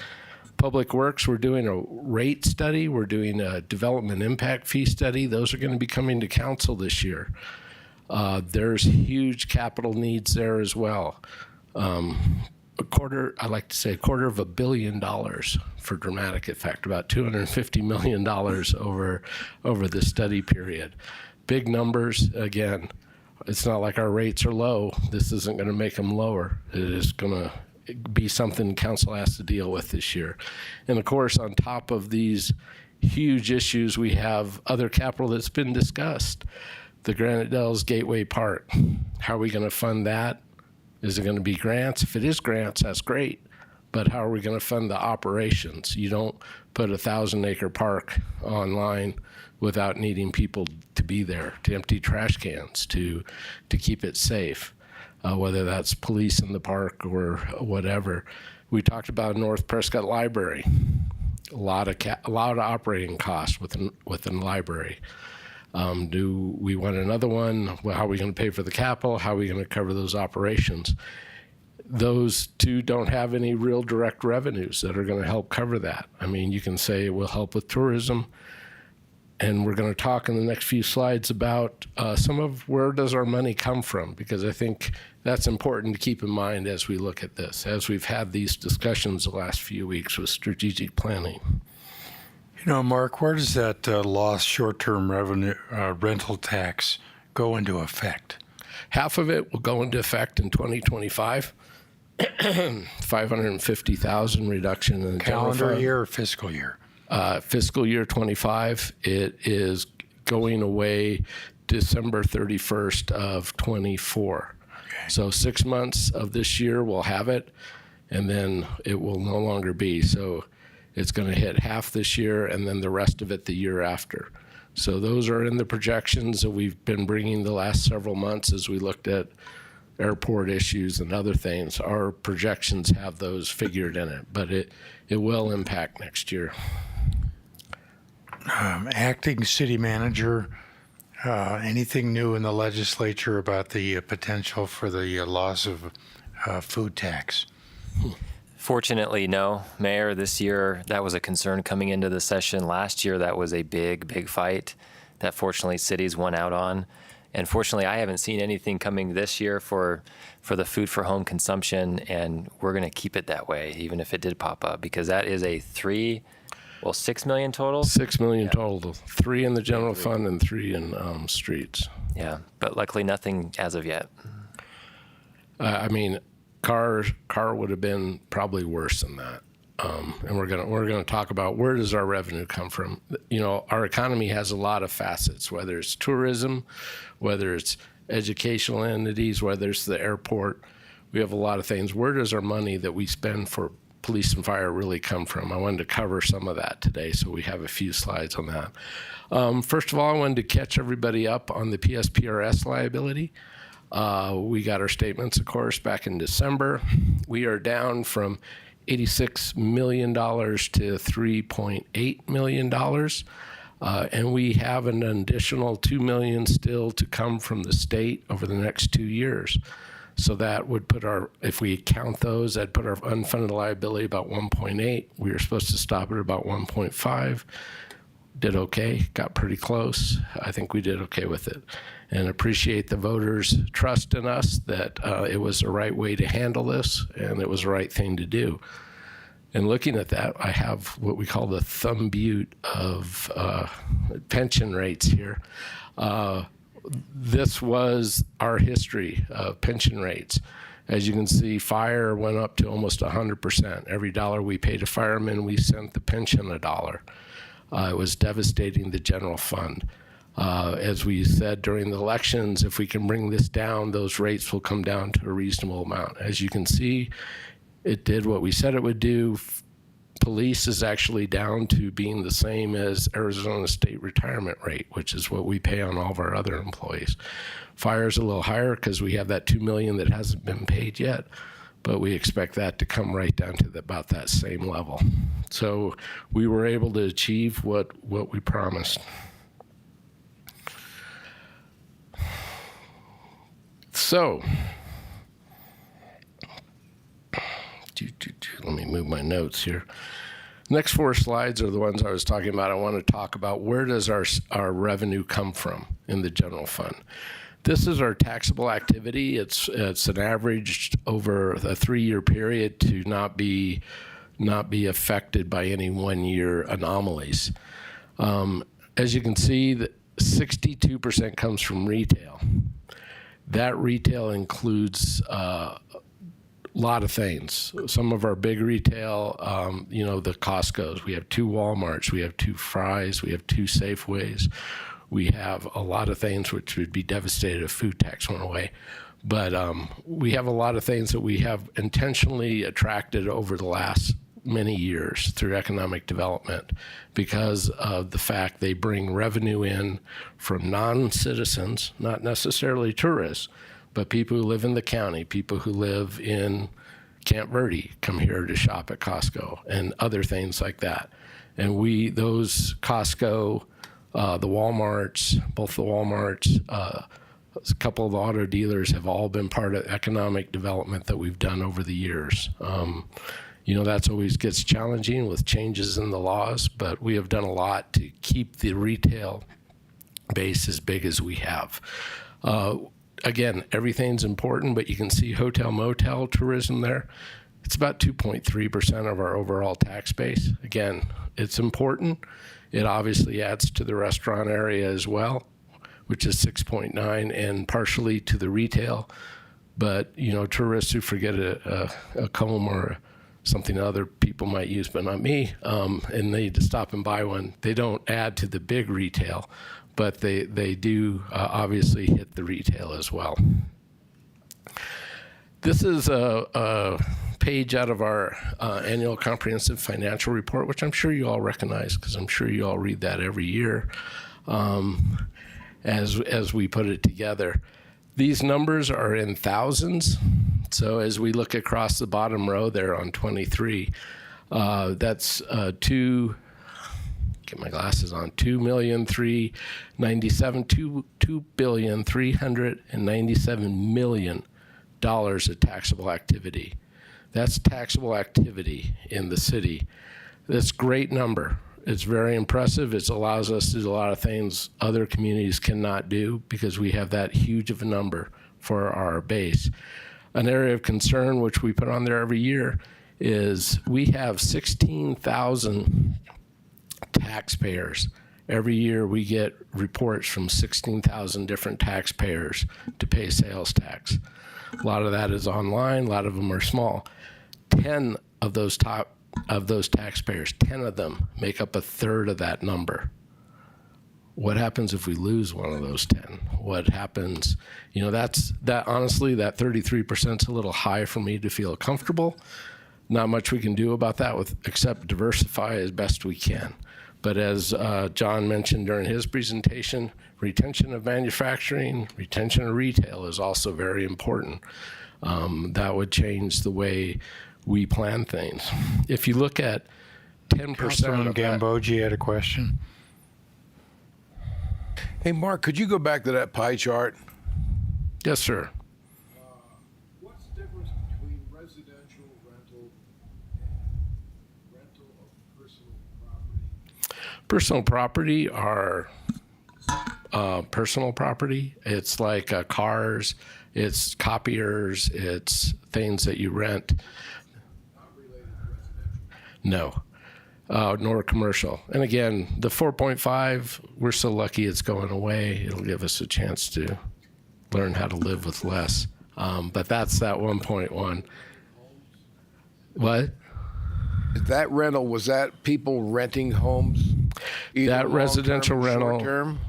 Public Works, we're doing a rate study. We're doing a development impact fee study. Those are going to be coming to council this year. There's huge capital needs there as well. I like to say a quarter of $1 billion for dramatic effect, about $250 million over the study period. Big numbers. Again, it's not like our rates are low. This isn't going to make them lower. It is going to be something council has to deal with this year. And of course, on top of these huge issues, we have other capital that's been discussed. The Granite Dells Gateway Park. How are we going to fund that? Is it going to be grants? If it is grants, that's great. But how are we going to fund the operations? You don't put a 1,000-acre park online without needing people to be there, to empty trash cans, to keep it safe, whether that's police in the park or whatever. We talked about North Prescott Library. A lot of operating costs within the library. Do we want another one? Well, how are we going to pay for the capital? How are we going to cover those operations? Those two don't have any real direct revenues that are going to help cover that. I mean, you can say it will help with tourism, and we're going to talk in the next few slides about some of where does our money come from, because I think that's important to keep in mind as we look at this, as we've had these discussions the last few weeks with strategic planning. You know, Mark, where does that lost short-term revenue rental tax go into effect? Half of it will go into effect in 2025. 550,000 reduction in the general Calendar fund. year or fiscal year? Fiscal year 25. It is going away December 31st of 24. Okay. So 6 months of this year we'll have it, and then it will no longer be. So it's going to hit half this year and then the rest of it the year after. So those are in the projections that we've been bringing the last several months as we looked at airport issues and other things. Our projections have those figured in it, but it will impact next year. Acting city manager, anything new in the legislature about the potential for the loss of food tax? Fortunately, no, Mayor. This year, that was a concern coming into the session. Last year, that was a big fight that fortunately cities won out on. And fortunately, I haven't seen anything coming this year for the food for home consumption, and we're going to keep it that way, even if it did pop up, because that is a 6 million total? 6 million total, 3 in the general fund and 3 in streets. Yeah, but luckily nothing as of yet. I mean, car would have been probably worse than that. And we're gonna talk about where does our revenue come from. You know, our economy has a lot of facets, whether it's tourism, whether it's educational entities, whether it's the airport. We have a lot of things. Where does our money that we spend for police and fire really come from? I wanted to cover some of that today, so we have a few slides on that. First of all, I wanted to catch everybody up on the PSPRS liability. We got our statements, of course, back in December. We are down from $86 million to $3.8 million. And we have an additional $2 million still to come from the state over the next 2 years. So that would put if we count those, that'd put our unfunded liability about 1.8. We were supposed to stop at about 1.5. Did okay, got pretty close. I think we did okay with it. And appreciate the voters' trust in us that it was the right way to handle this and it was the right thing to do. And looking at that, I have what we call the thumb butte of pension rates here. This was our history of pension rates. As you can see, fire went up to almost 100%. Every dollar we paid a fireman, we sent the pension $1. It was devastating the general fund. As we said during the elections, if we can bring this down, those rates will come down to a reasonable amount. As you can see, it did what we said it would do. Police is actually down to being the same as Arizona State retirement rate, which is what we pay on all of our other employees. Fire is a little higher because we have that $2 million that hasn't been paid yet, but we expect that to come right down to about that same level. So we were able to achieve what we promised. So, let me move my notes here. Next 4 slides are the ones I was talking about. I want to talk about where does our revenue come from in the general fund. This is our taxable activity. It's an average over a 3-year period to not be affected by any 1-year anomalies. As you can see, 62% comes from retail. That retail includes a lot of things. Some of our big retail, the Costco's. We have 2 Walmarts. We have 2 Fry's. We have 2 Safeways. We have a lot of things which would be devastated if food tax went away. But we have a lot of things that we have intentionally attracted over the last many years through economic development because of the fact they bring revenue in from non-citizens, not necessarily tourists, but people who live in the county, people who live in Camp Verde come here to shop at Costco and other things like that. And those Costco, the Walmarts, both the Walmarts, a couple of the auto dealers have all been part of economic development that we've done over the years. That's always gets challenging with changes in the laws, but we have done a lot to keep the retail base as big as we have. Again, everything's important, but you can see hotel, motel tourism there. It's about 2.3% of our overall tax base. Again, it's important. It obviously adds to the restaurant area as well, which is 6.9, and partially to the retail. But, tourists who forget a comb or something other people might use, but not me, and they need to stop and buy one, they don't add to the big retail, but they do obviously hit the retail as well. This is a page out of our annual comprehensive financial report, which I'm sure you all recognize because I'm sure you all read that every year as we put it together. These numbers are in thousands. So as we look across the bottom row there on 23, that's get my glasses on, $2,397 of taxable activity. That's taxable activity in the city. That's a great number. It's very impressive. It allows us to do a lot of things other communities cannot do because we have that huge of a number for our base. An area of concern, which we put on there every year, is we have 16,000 taxpayers. Every year we get reports from 16,000 different taxpayers to pay sales tax. A lot of that is online. A lot of them are small. 10 of those taxpayers, 10 of them make up a third of that number. What happens if we lose one of those 10? What happens? Honestly, that 33% is a little high for me to feel comfortable. Not much we can do about that except diversify as best we can. But as John mentioned during his presentation, retention of manufacturing, retention of retail is also very important. That would change the way we plan things. If you look at 10% Councilman of that, Gambogi had a question. Hey, Mark, could you go back to that pie chart? yes, sir. What's the difference between residential rental and rental of personal property? Personal property are personal property. It's like cars, it's copiers, it's things that you rent. Not related to residential. No. Nor commercial. And again, the 4.5, we're so lucky it's going away. It'll give us a chance to learn how to live with less. But that's that 1.1. What? That rental, was that people renting homes? Either That residential long-term or rental, short-term?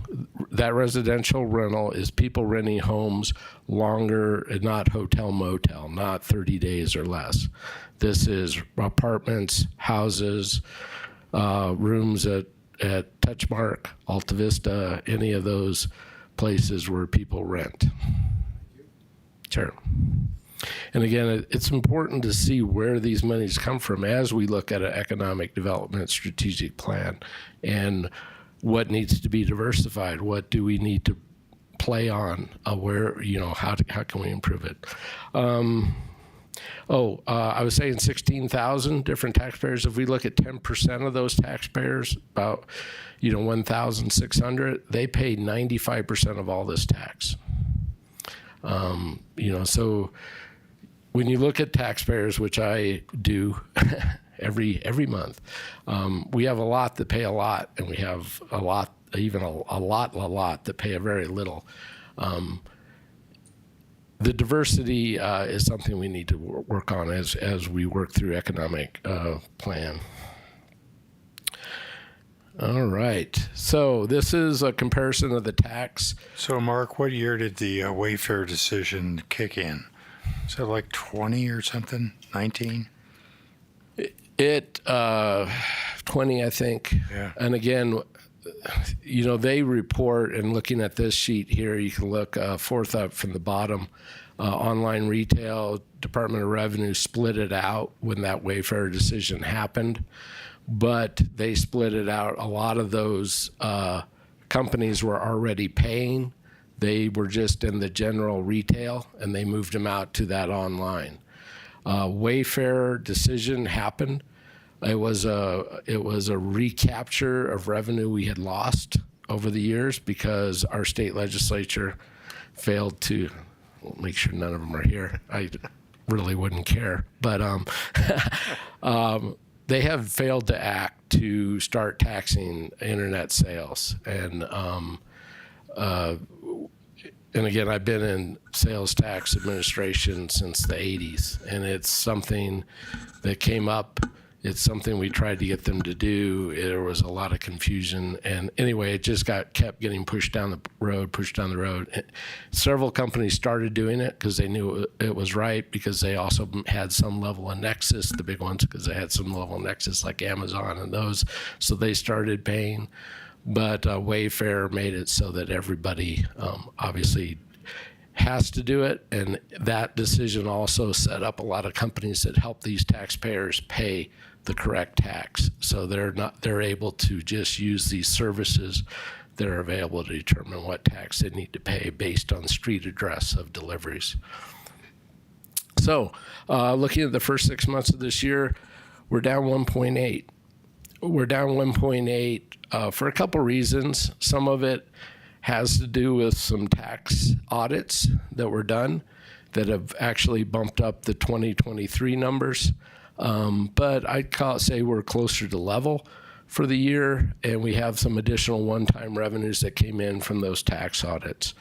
that residential rental is people renting homes longer, not hotel motel, not 30 days or less. This is apartments, houses, rooms at Touchmark, Alta Vista, any of those places where people rent. Sure. And again, it's important to see where these monies come from as we look at an economic development strategic plan and what needs to be diversified. What do we need to play on? Where, how can we improve it? I was saying 16,000 different taxpayers. If we look at 10% of those taxpayers, about 1,600, they pay 95% of all this tax. So when you look at taxpayers, which I do every month, we have a lot that pay a lot, and we have a lot that pay a very little. The diversity is something we need to work on as we work through economic plan. All right. So this is a comparison of the tax. So, Mark, what year did the Wayfair decision kick in? Is it like 20 or something? 19? It 20, I think. Yeah. And again, they report, and looking at this sheet here, you can look fourth up from the bottom. Online retail, Department of Revenue split it out when that Wayfair decision happened, but they split it out. A lot of those companies were already paying. They were just in the general retail, and they moved them out to that online. Wayfair decision happened. It was a recapture of revenue we had lost over the years because our state legislature failed to make sure none of them are here. I really wouldn't care, but they have failed to act to start taxing internet sales. And again, I've been in sales tax administration since the 80s, and it's something that came up. It's something we tried to get them to do. There was a lot of confusion. And anyway, it just kept getting pushed down the road. And several companies started doing it because they knew it was right, because they also had some level of nexus, the big ones, because they had some level of nexus like Amazon and those. So they started paying. But Wayfair made it so that everybody obviously has to do it. And that decision also set up a lot of companies that help these taxpayers pay the correct tax. So they're able to just use these services that are available to determine what tax they need to pay based on street address of deliveries. So looking at the first 6 months of this year, we're down 1.8. We're down 1.8 for a couple reasons. Some of it has to do with some tax audits that were done that have actually bumped up the 2023 numbers. But I'd say we're closer to level for the year, and we have some additional one-time revenues that came in from those tax audits.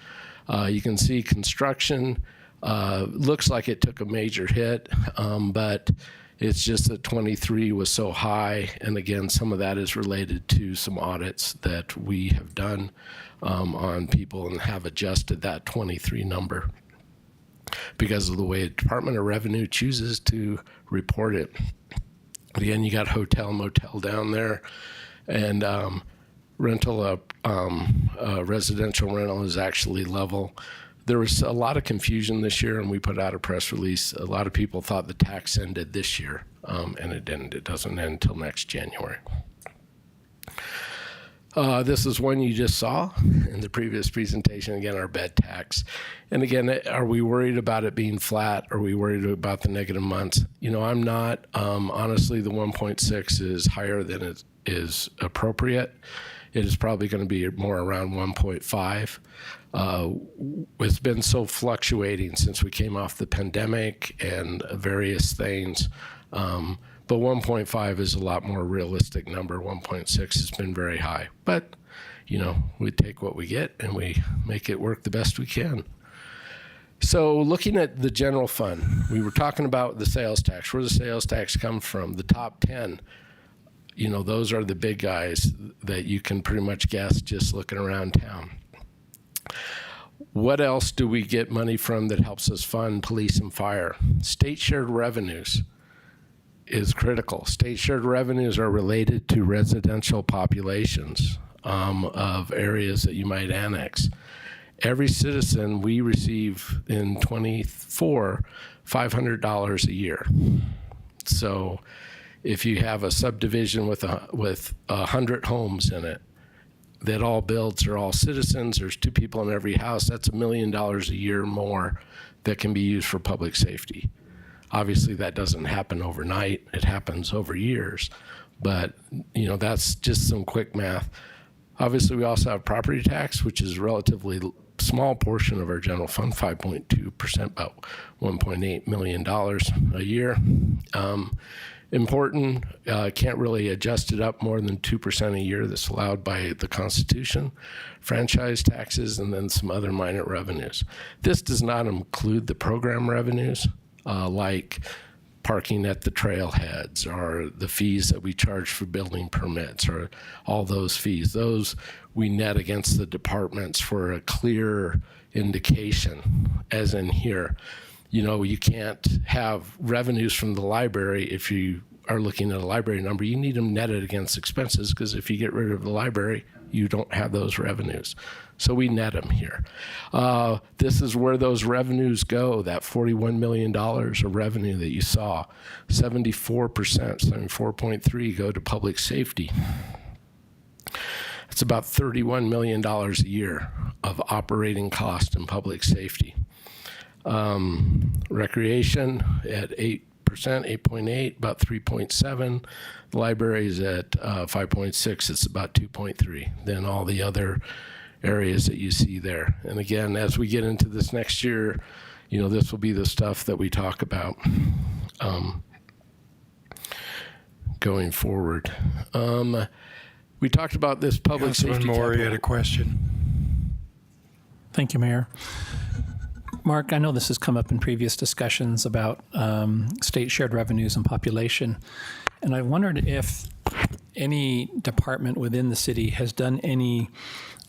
You can see construction looks like it took a major hit, but it's just that 23 was so high, and again, some of that is related to some audits that we have done on people and have adjusted that 23 number because of the way the Department of Revenue chooses to report it. Again, you got hotel, motel down there, and residential rental is actually level. There was a lot of confusion this year, and we put out a press release. A lot of people thought the tax ended this year, and it didn't. It doesn't end until next January. This is one you just saw in the previous presentation. Again, our bed tax. And again, are we worried about it being flat? Are we worried about the negative months? I'm not. Honestly, the 1.6 is higher than it is appropriate. It is probably going to be more around 1.5. It's been so fluctuating since we came off the pandemic and various things. But 1.5 is a lot more realistic number. 1.6 has been very high. But, we take what we get and we make it work the best we can. So looking at the general fund, we were talking about the sales tax. Where the sales tax comes from, the top 10, those are the big guys that you can pretty much guess just looking around town. What else do we get money from that helps us fund police and fire? State shared revenues is critical. State shared revenues are related to residential populations of areas that you might annex. Every citizen, we receive in 24 $500 a year. So if you have a subdivision with 100 homes in it that all builds are all citizens, there's 2 people in every house, that's $1 million a year more that can be used for public safety. Obviously, that doesn't happen overnight. It happens over years. But, that's just some quick math. Obviously, we also have property tax, which is relatively small portion of our general fund, 5.2%, about $1.8 million a year. Important, can't really adjust it up more than 2% a year. That's allowed by the Constitution, franchise taxes, and then some other minor revenues. This does not include the program revenues, like parking at the trailheads or the fees that we charge for building permits or all those fees. Those we net against the departments for a clear indication, as in here. You know, you can't have revenues from the library if you are looking at a library number. You need them netted against expenses, because if you get rid of the library, you don't have those revenues. So we net them here. This is where those revenues go, that $41 million of revenue that you saw. 74%, 74.3 go to public safety. It's about $31 million a year of operating cost in public safety. Recreation at 8%, 8.8, about 3.7. The library is at 5.6. It's about 2.3. Then all the other areas that you see there. And again, as we get into this next year, you know, this will be the stuff that we talk about going forward. We talked about this public safety. Councilman Moore, you had a question. Thank you, Mayor. Mark, I know this has come up in previous discussions about state shared revenues and population, and I wondered if any department within the city has done any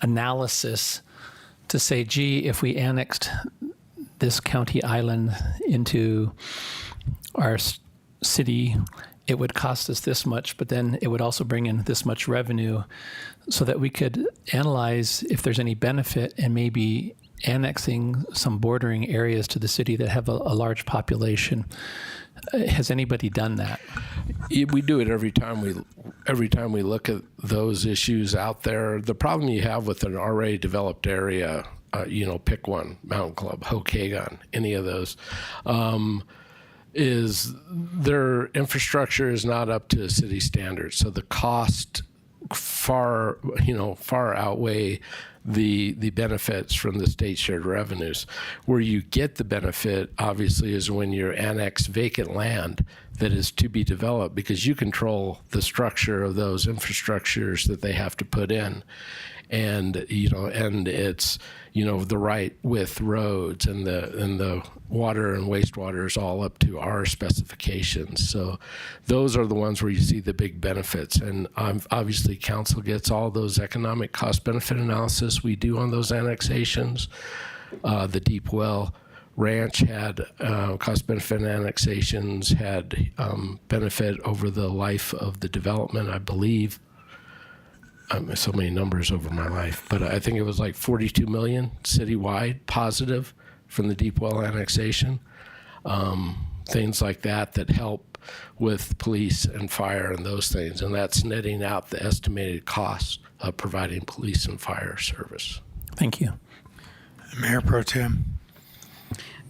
analysis to say, gee, if we annexed this county island into our city, it would cost us this much, but then it would also bring in this much revenue, so that we could analyze if there's any benefit and maybe annexing some bordering areas to the city that have a large population. Has anybody done that? We do it every time we look at those issues out there. The problem you have with an already developed area, pick one, Mountain Club, Hokagon, any of those, is their infrastructure is not up to city standards. So the cost far outweigh the benefits from the state shared revenues. Where you get the benefit, obviously, is when you annex vacant land that is to be developed, because you control the structure of those infrastructures that they have to put in. And it's the right width roads and the water and wastewater is all up to our specifications. So those are the ones where you see the big benefits. And obviously council gets all those economic cost benefit analysis we do on those annexations. The Deep Well Ranch had cost benefit annexations, had benefit over the life of the development, I believe. So many numbers over my life, but I think it was like 42 million citywide positive from the Deep Well annexation. Things like that help with police and fire and those things, and that's netting out the estimated cost of providing police and fire service. Thank you. Mayor Pro Tem.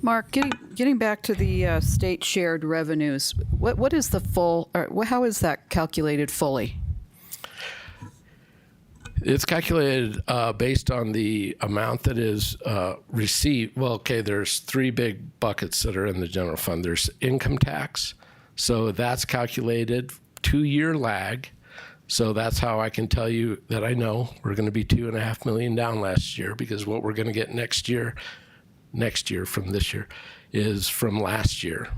Mark, getting back to the state shared revenues, what is the full, or how is that calculated fully? It's calculated based on the amount that is received. Well, okay, there's three big buckets that are in the general fund. There's income tax. So that's calculated 2-year lag. So that's how I can tell you that I know we're going to be $2.5 million down last year, because what we're going to get next year from this year is from last year.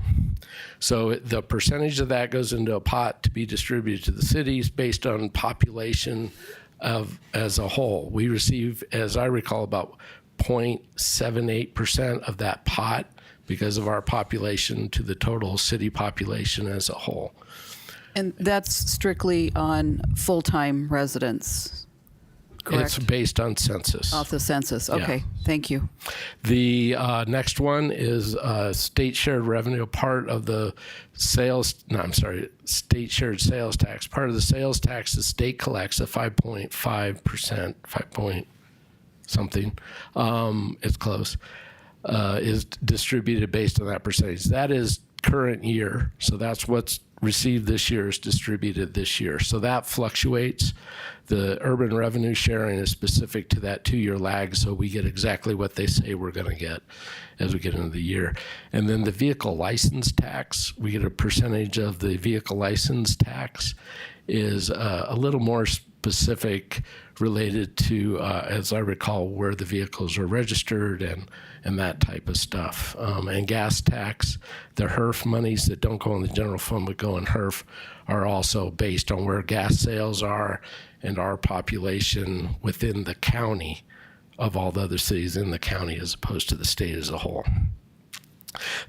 So the percentage of that goes into a pot to be distributed to the cities based on population as a whole. We receive, as I recall, about 0.78% of that pot because of our population to the total city population as a whole. And that's strictly on full-time residents, correct? It's based on census. Off the census. Okay, Yeah. Thank you. The next one is state shared revenue, part of the state shared sales tax. Part of the sales tax the state collects, a 5.5%, 5 point something, it's close, is distributed based on that percentage. That is current year, so that's what's received this year is distributed this year. So that fluctuates. The urban revenue sharing is specific to that 2-year lag, so we get exactly what they say we're going to get as we get into the year. And then the vehicle license tax, we get a percentage of the vehicle license tax is a little more specific related to, as I recall, where the vehicles are registered and that type of stuff. And gas tax, the HERF monies that don't go in the general fund but go in HERF are also based on where gas sales are and our population within the county of all the other cities in the county as opposed to the state as a whole.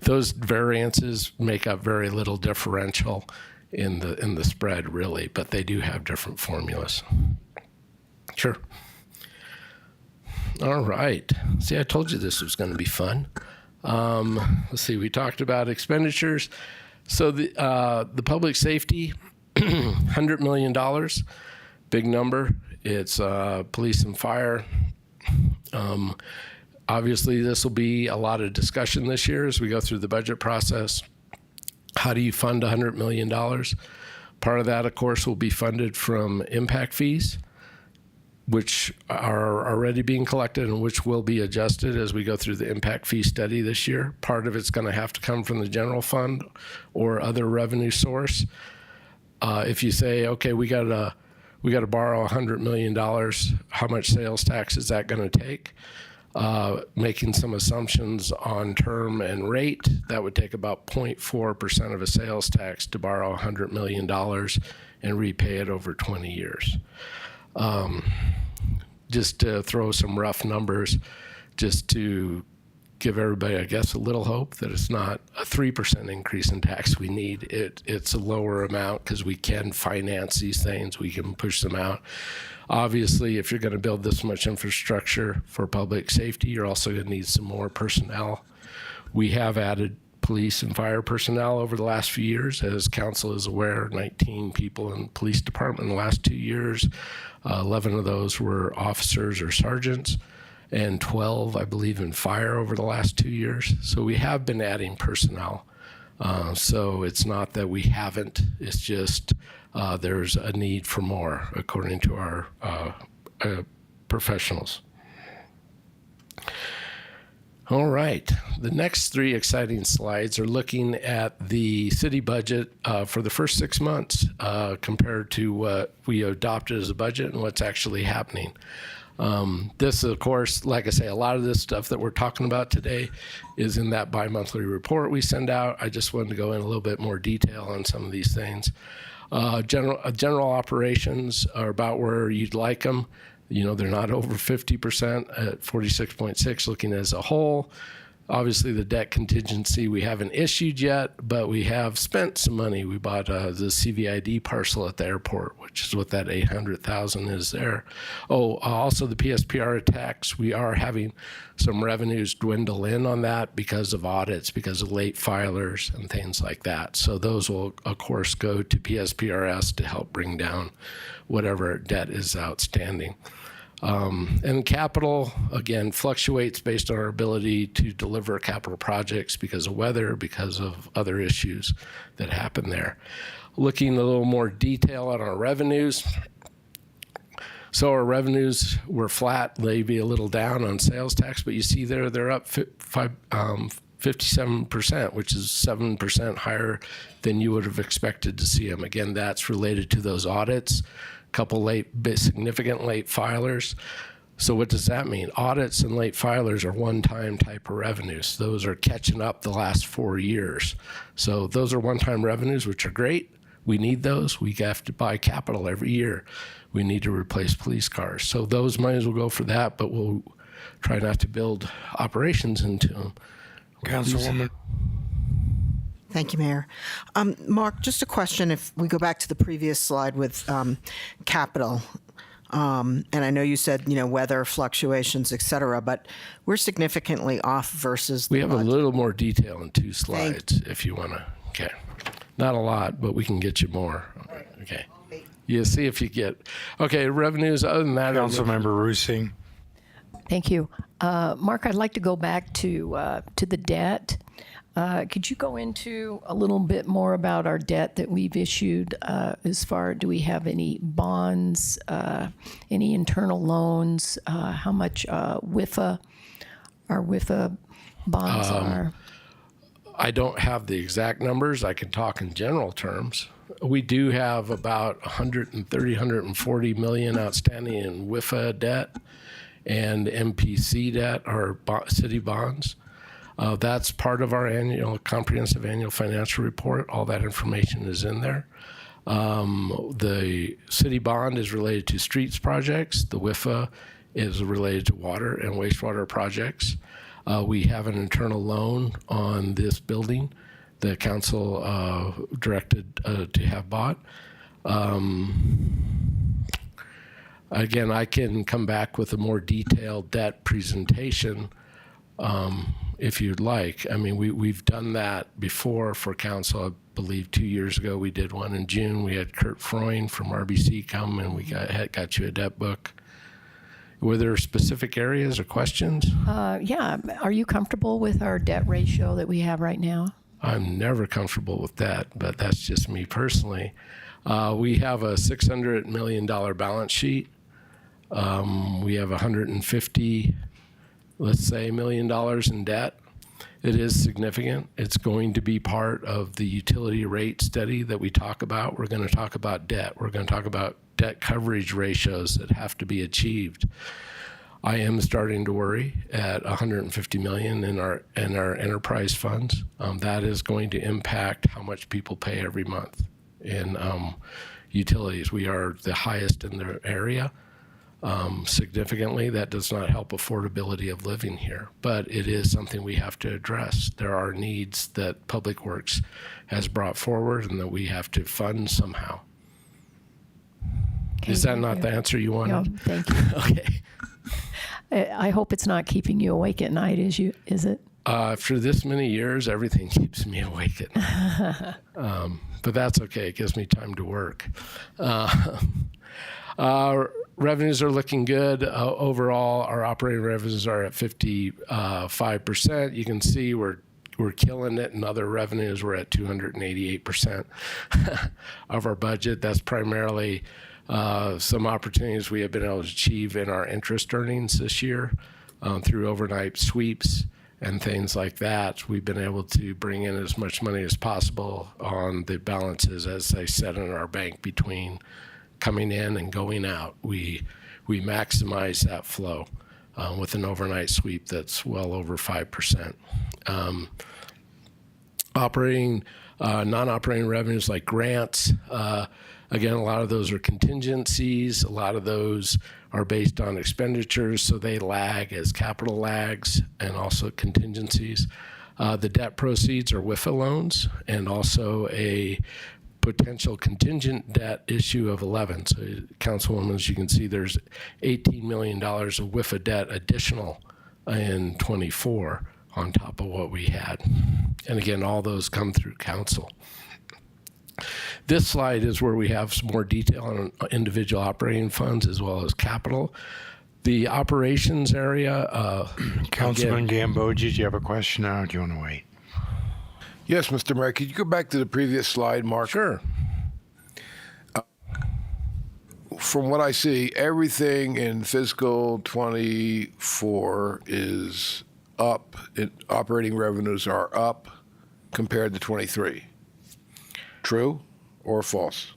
Those variances make up very little differential in the spread, really, but they do have different formulas. Sure. All right. See, I told you this was going to be fun. Let's see. We talked about expenditures. So the public safety, $100 million, big number. It's police and fire. Obviously, this will be a lot of discussion this year as we go through the budget process. How do you fund $100 million? Part of that, of course, will be funded from impact fees, which are already being collected and which will be adjusted as we go through the impact fee study this year. Part of it's going to have to come from the general fund or other revenue source. If you say, okay, we got to borrow $100 million, how much sales tax is that going to take? Making some assumptions on term and rate, that would take about 0.4% of a sales tax to borrow $100 million and repay it over 20 years. Just to throw some rough numbers, just to give everybody, I guess, a little hope that it's not a 3% increase in tax we need. It's a lower amount because we can finance these things. We can push them out. Obviously, if you're going to build this much infrastructure for public safety, you're also going to need some more personnel. We have added police and fire personnel over the last few years. As council is aware, 19 people in the police department in the last 2 years. 11 of those were officers or sergeants, and 12, I believe, in fire over the last 2 years. So we have been adding personnel. So it's not that we haven't, it's just there's a need for more, according to our professionals. All right, the next 3 exciting slides are looking at the city budget for the first 6 months compared to what we adopted as a budget and what's actually happening. This, of course, like I say, a lot of this stuff that we're talking about today is in that bi-monthly report we send out. I just wanted to go in a little bit more detail on some of these things. General operations are about where you'd like them. You know, they're not over 50% at 46.6 looking as a whole. Obviously, the debt contingency we haven't issued yet, but we have spent some money. We bought the CVID parcel at the airport, which is what that $800,000 is there. Oh, also the PSPR tax, we are having some revenues dwindle in on that because of audits, because of late filers and things like that. So those will, of course, go to PSPRS to help bring down whatever debt is outstanding. And capital, again, fluctuates based on our ability to deliver capital projects because of weather, because of other issues that happen there. Looking a little more detail on our revenues. So our revenues were flat, maybe a little down on sales tax, but you see there they're up 57%, which is 7% higher than you would have expected to see them. Again, that's related to those audits. Couple significant late filers. So what does that mean? Audits and late filers are one-time type of revenues. Those are catching up the last 4 years. So those are one-time revenues, which are great. We need those. We have to buy capital every year. We need to replace police cars. So those monies will go for that, but we'll try not to build operations into them. Councilwoman. Thank you, Mayor. Mark, just a question. If we go back to the previous slide with capital, and I know you said, weather fluctuations, et cetera, but we're significantly off versus the We have budget. a little more detail in 2 slides if you want to. Okay. Not a lot, but we can get you more. Okay. You see if you get. Okay, revenues, other than that. Councilmember Rusing. Thank you. Mark, I'd like to go back to the debt. Could you go into a little bit more about our debt that we've issued? Do we have any bonds, any internal loans? How much our WIFA bonds are? I don't have the exact numbers. I can talk in general terms. We do have about 140 million outstanding in WIFA debt and MPC debt, or city bonds. That's part of our comprehensive annual financial report. All that information is in there. The city bond is related to streets projects. The WIFA is related to water and wastewater projects. We have an internal loan on this building the council directed to have bought. Again, I can come back with a more detailed debt presentation if you'd like. I mean, we've done that before for council. I believe 2 years ago we did one in June. We had Kurt Freund from RBC come and we got you a debt book. Were there specific areas or questions? Yeah. Are you comfortable with our debt ratio that we have right now? I'm never comfortable with that, but that's just me personally. We have a $600 million balance sheet. We have $150, let's say, $1 million in debt. It is significant. It's going to be part of the utility rate study that we talk about. We're going to talk about debt. We're going to talk about debt coverage ratios that have to be achieved. I am starting to worry at $150 million in our enterprise funds. That is going to impact how much people pay every month in utilities. We are the highest in the area. Significantly, that does not help affordability of living here, but it is something we have to address. There are needs that Public Works has brought forward and that we have to fund somehow. Okay, is that not the answer you wanted? No, thank you. Okay. I hope it's not keeping you awake at night, is it? After this many years, everything keeps me awake at night. But that's okay. It gives me time to work. Revenues are looking good. Overall, our operating revenues are at 55%. You can see we're killing it, and other revenues we're at 288% of our budget. That's primarily some opportunities we have been able to achieve in our interest earnings this year through overnight sweeps and things like that. We've been able to bring in as much money as possible on the balances, as I said, in our bank between coming in and going out. We maximize that flow with an overnight sweep that's well over 5%. Non-operating revenues like grants, again, a lot of those are contingencies. A lot of those are based on expenditures, so they lag as capital lags, and also contingencies. The debt proceeds are WIFA loans, and also a potential contingent debt issue of 11. So, Councilwoman, as you can see, there's $18 million of WIFA debt additional in 24 on top of what we had. And again, all those come through council. This slide is where we have some more detail on individual operating funds as well as capital. The operations area. Councilman Gambogi, do you have a question now, or do you want to wait? Yes, Mr. Mayor, could you go back to the previous slide, Mark? Sure. From what I see, everything in fiscal 24 is up. Operating revenues are up compared to 23. True or false?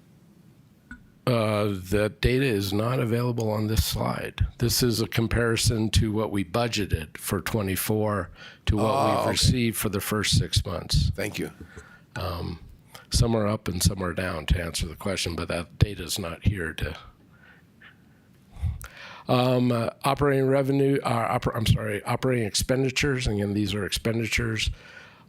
The data is not available on this slide. This is a comparison to what we budgeted for 24 to what we've received for the first 6 months. Thank you. Some are up and some are down, to answer the question, but that data is not here to. Operating revenue, operating expenditures, again, these are expenditures,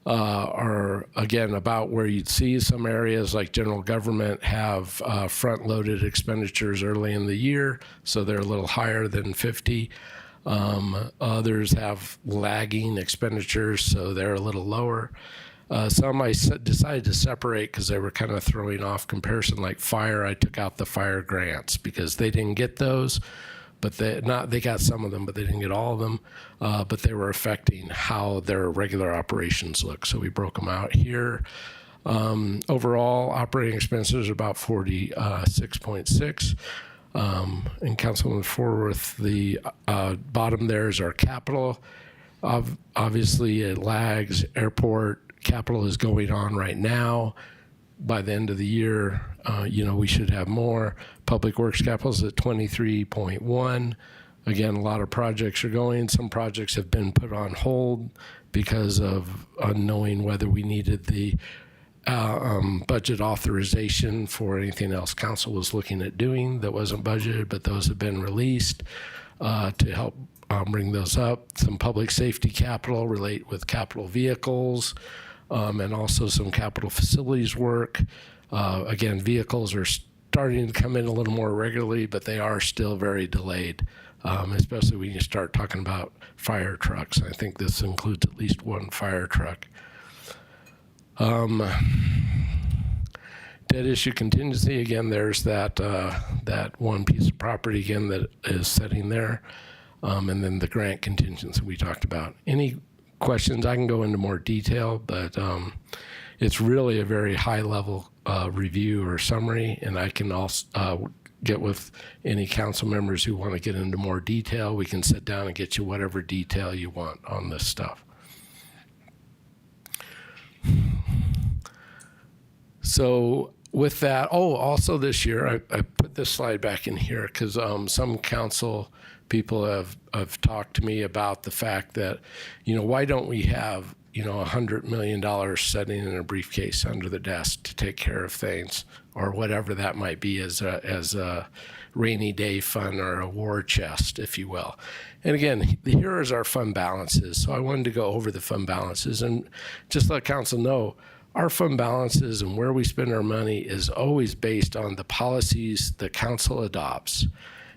are, again, about where you'd see some areas like general government have front-loaded expenditures early in the year, so they're a little higher than 50. Others have lagging expenditures, so they're a little lower. Some I decided to separate because they were kind of throwing off comparison, like fire. I took out the fire grants because they didn't get those, but they got some of them, but they didn't get all of them. But they were affecting how their regular operations look. So we broke them out here. Overall, operating expenses are about 46.6. And Councilman Forworth, the bottom there is our capital. Obviously, it lags. Airport capital is going on right now. By the end of the year, we should have more. Public Works capital is at 23.1. Again, a lot of projects are going. Some projects have been put on hold because of unknowing whether we needed the budget authorization for anything else council was looking at doing that wasn't budgeted, but those have been released to help bring those up. Some public safety capital relate with capital vehicles, and also some capital facilities work. Again, vehicles are starting to come in a little more regularly, but they are still very delayed, especially when you start talking about fire trucks. I think this includes at least one fire truck. Debt issue contingency, again, there's that one piece of property again that is sitting there, and then the grant contingency we talked about. Any questions? I can go into more detail, but it's really a very high level review or summary, and I can also get with any council members who want to get into more detail. We can sit down and get you whatever detail you want on this stuff. So with that, also this year, I put this slide back in here because some council people have talked to me about the fact that, why don't we have, $100 million sitting in a briefcase under the desk to take care of things or whatever that might be as a rainy day fund or a war chest, if you will. And again, here is our fund balances. So I wanted to go over the fund balances and just let council know our fund balances and where we spend our money is always based on the policies the council adopts.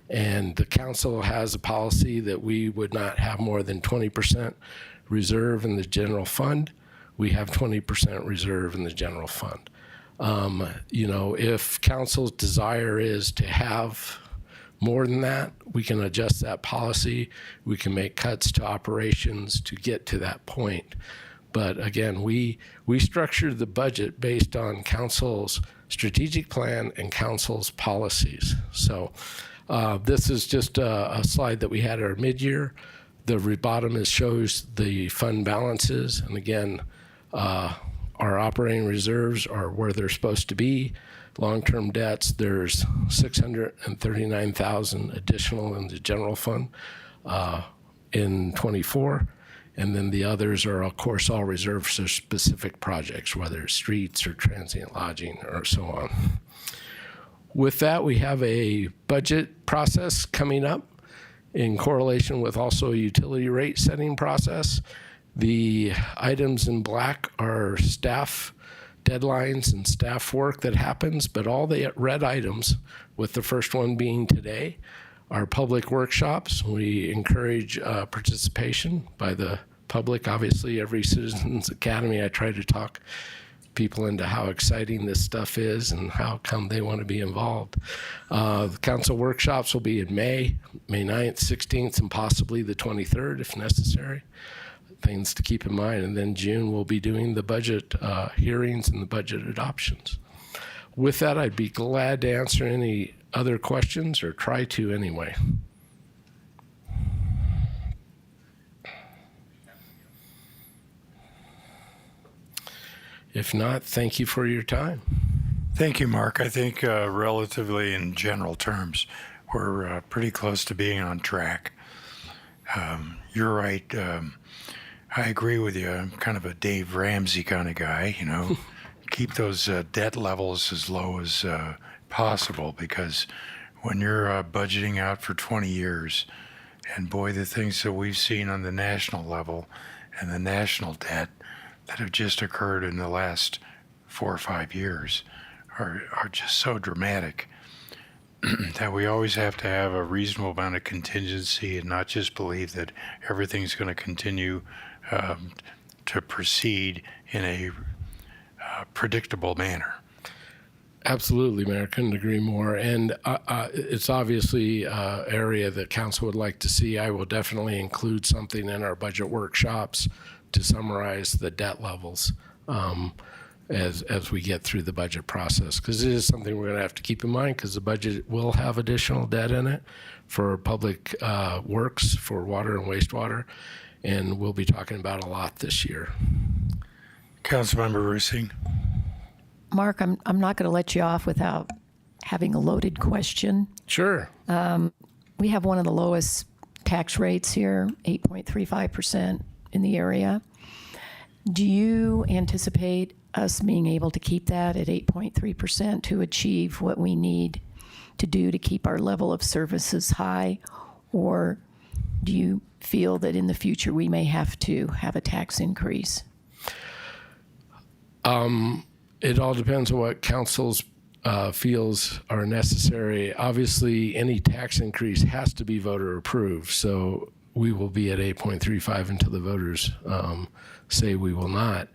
And the council has a policy that we would not have more than 20% reserve in the general fund. We have 20% reserve in the general fund. If council's desire is to have more than that, we can adjust that policy. We can make cuts to operations to get to that point. But again, we structured the budget based on council's strategic plan and council's policies. So this is just a slide that we had at our mid-year. The bottom shows the fund balances. And again, our operating reserves are where they're supposed to be. Long-term debts, there's $639,000 additional in the general fund in 24. And then the others are, of course, all reserved for specific projects, whether it's streets or transient lodging or so on. With that, we have a budget process coming up in correlation with also a utility rate setting process. The items in black are staff deadlines and staff work that happens, but all the red items, with the first one being today, are public workshops. We encourage participation by the public. Obviously, every Citizens Academy, I try to talk people into how exciting this stuff is and how come they want to be involved. The council workshops will be in May 9th, 16th, and possibly the 23rd if necessary. Things to keep in mind. And then June, we'll be doing the budget hearings and the budget adoptions. With that, I'd be glad to answer any other questions, or try to anyway. If not, thank you for your time. Thank you, Mark. I think relatively in general terms, we're pretty close to being on track. You're right. I agree with you. I'm kind of a Dave Ramsey kind of guy, keep those debt levels as low as possible, because when you're budgeting out for 20 years, and boy, the things that we've seen on the national level and the national debt that have just occurred in the last 4 or 5 years are just so dramatic that we always have to have a reasonable amount of contingency and not just believe that everything's going to continue to proceed in a predictable manner. Absolutely, Mayor. Couldn't agree more. And it's obviously an area that council would like to see. I will definitely include something in our budget workshops to summarize the debt levels as we get through the budget process, because it is something we're going to have to keep in mind, because the budget will have additional debt in it for public works, for water and wastewater, and we'll be talking about a lot this year. Councilmember Rusing. Mark, I'm not going to let you off without having a loaded question. Sure. We have one of the lowest tax rates here, 8.35% in the area. Do you anticipate us being able to keep that at 8.3% to achieve what we need to do to keep our level of services high? Or do you feel that in the future we may have to have a tax increase? It all depends on what council's feels are necessary. Obviously, any tax increase has to be voter approved, so we will be at 8.35 until the voters say we will not.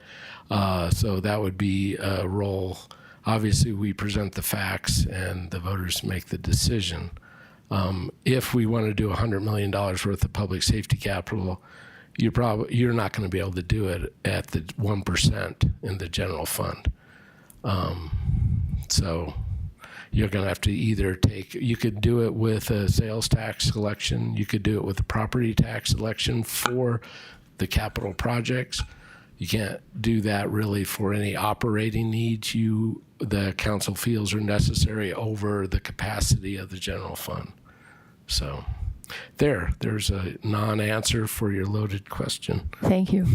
So that would be a role. Obviously, we present the facts and the voters make the decision. If we want to do $100 million worth of public safety capital, you're not going to be able to do it at the 1% in the general fund. So you're going to have to either you could do it with a sales tax collection, you could do it with a property tax collection for the capital projects. You can't do that really for any operating needs the council feels are necessary over the capacity of the general fund. So there's a non-answer for your loaded question. Thank you.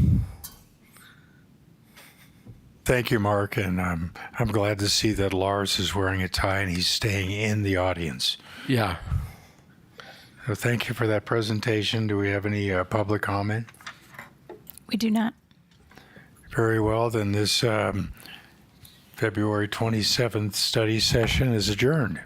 Thank you, Mark, and I'm glad to see that Lars is wearing a tie and he's staying in the audience. Yeah. So thank you for that presentation. Do we have any public comment? We do not. Very well, then this February 27th study session is adjourned.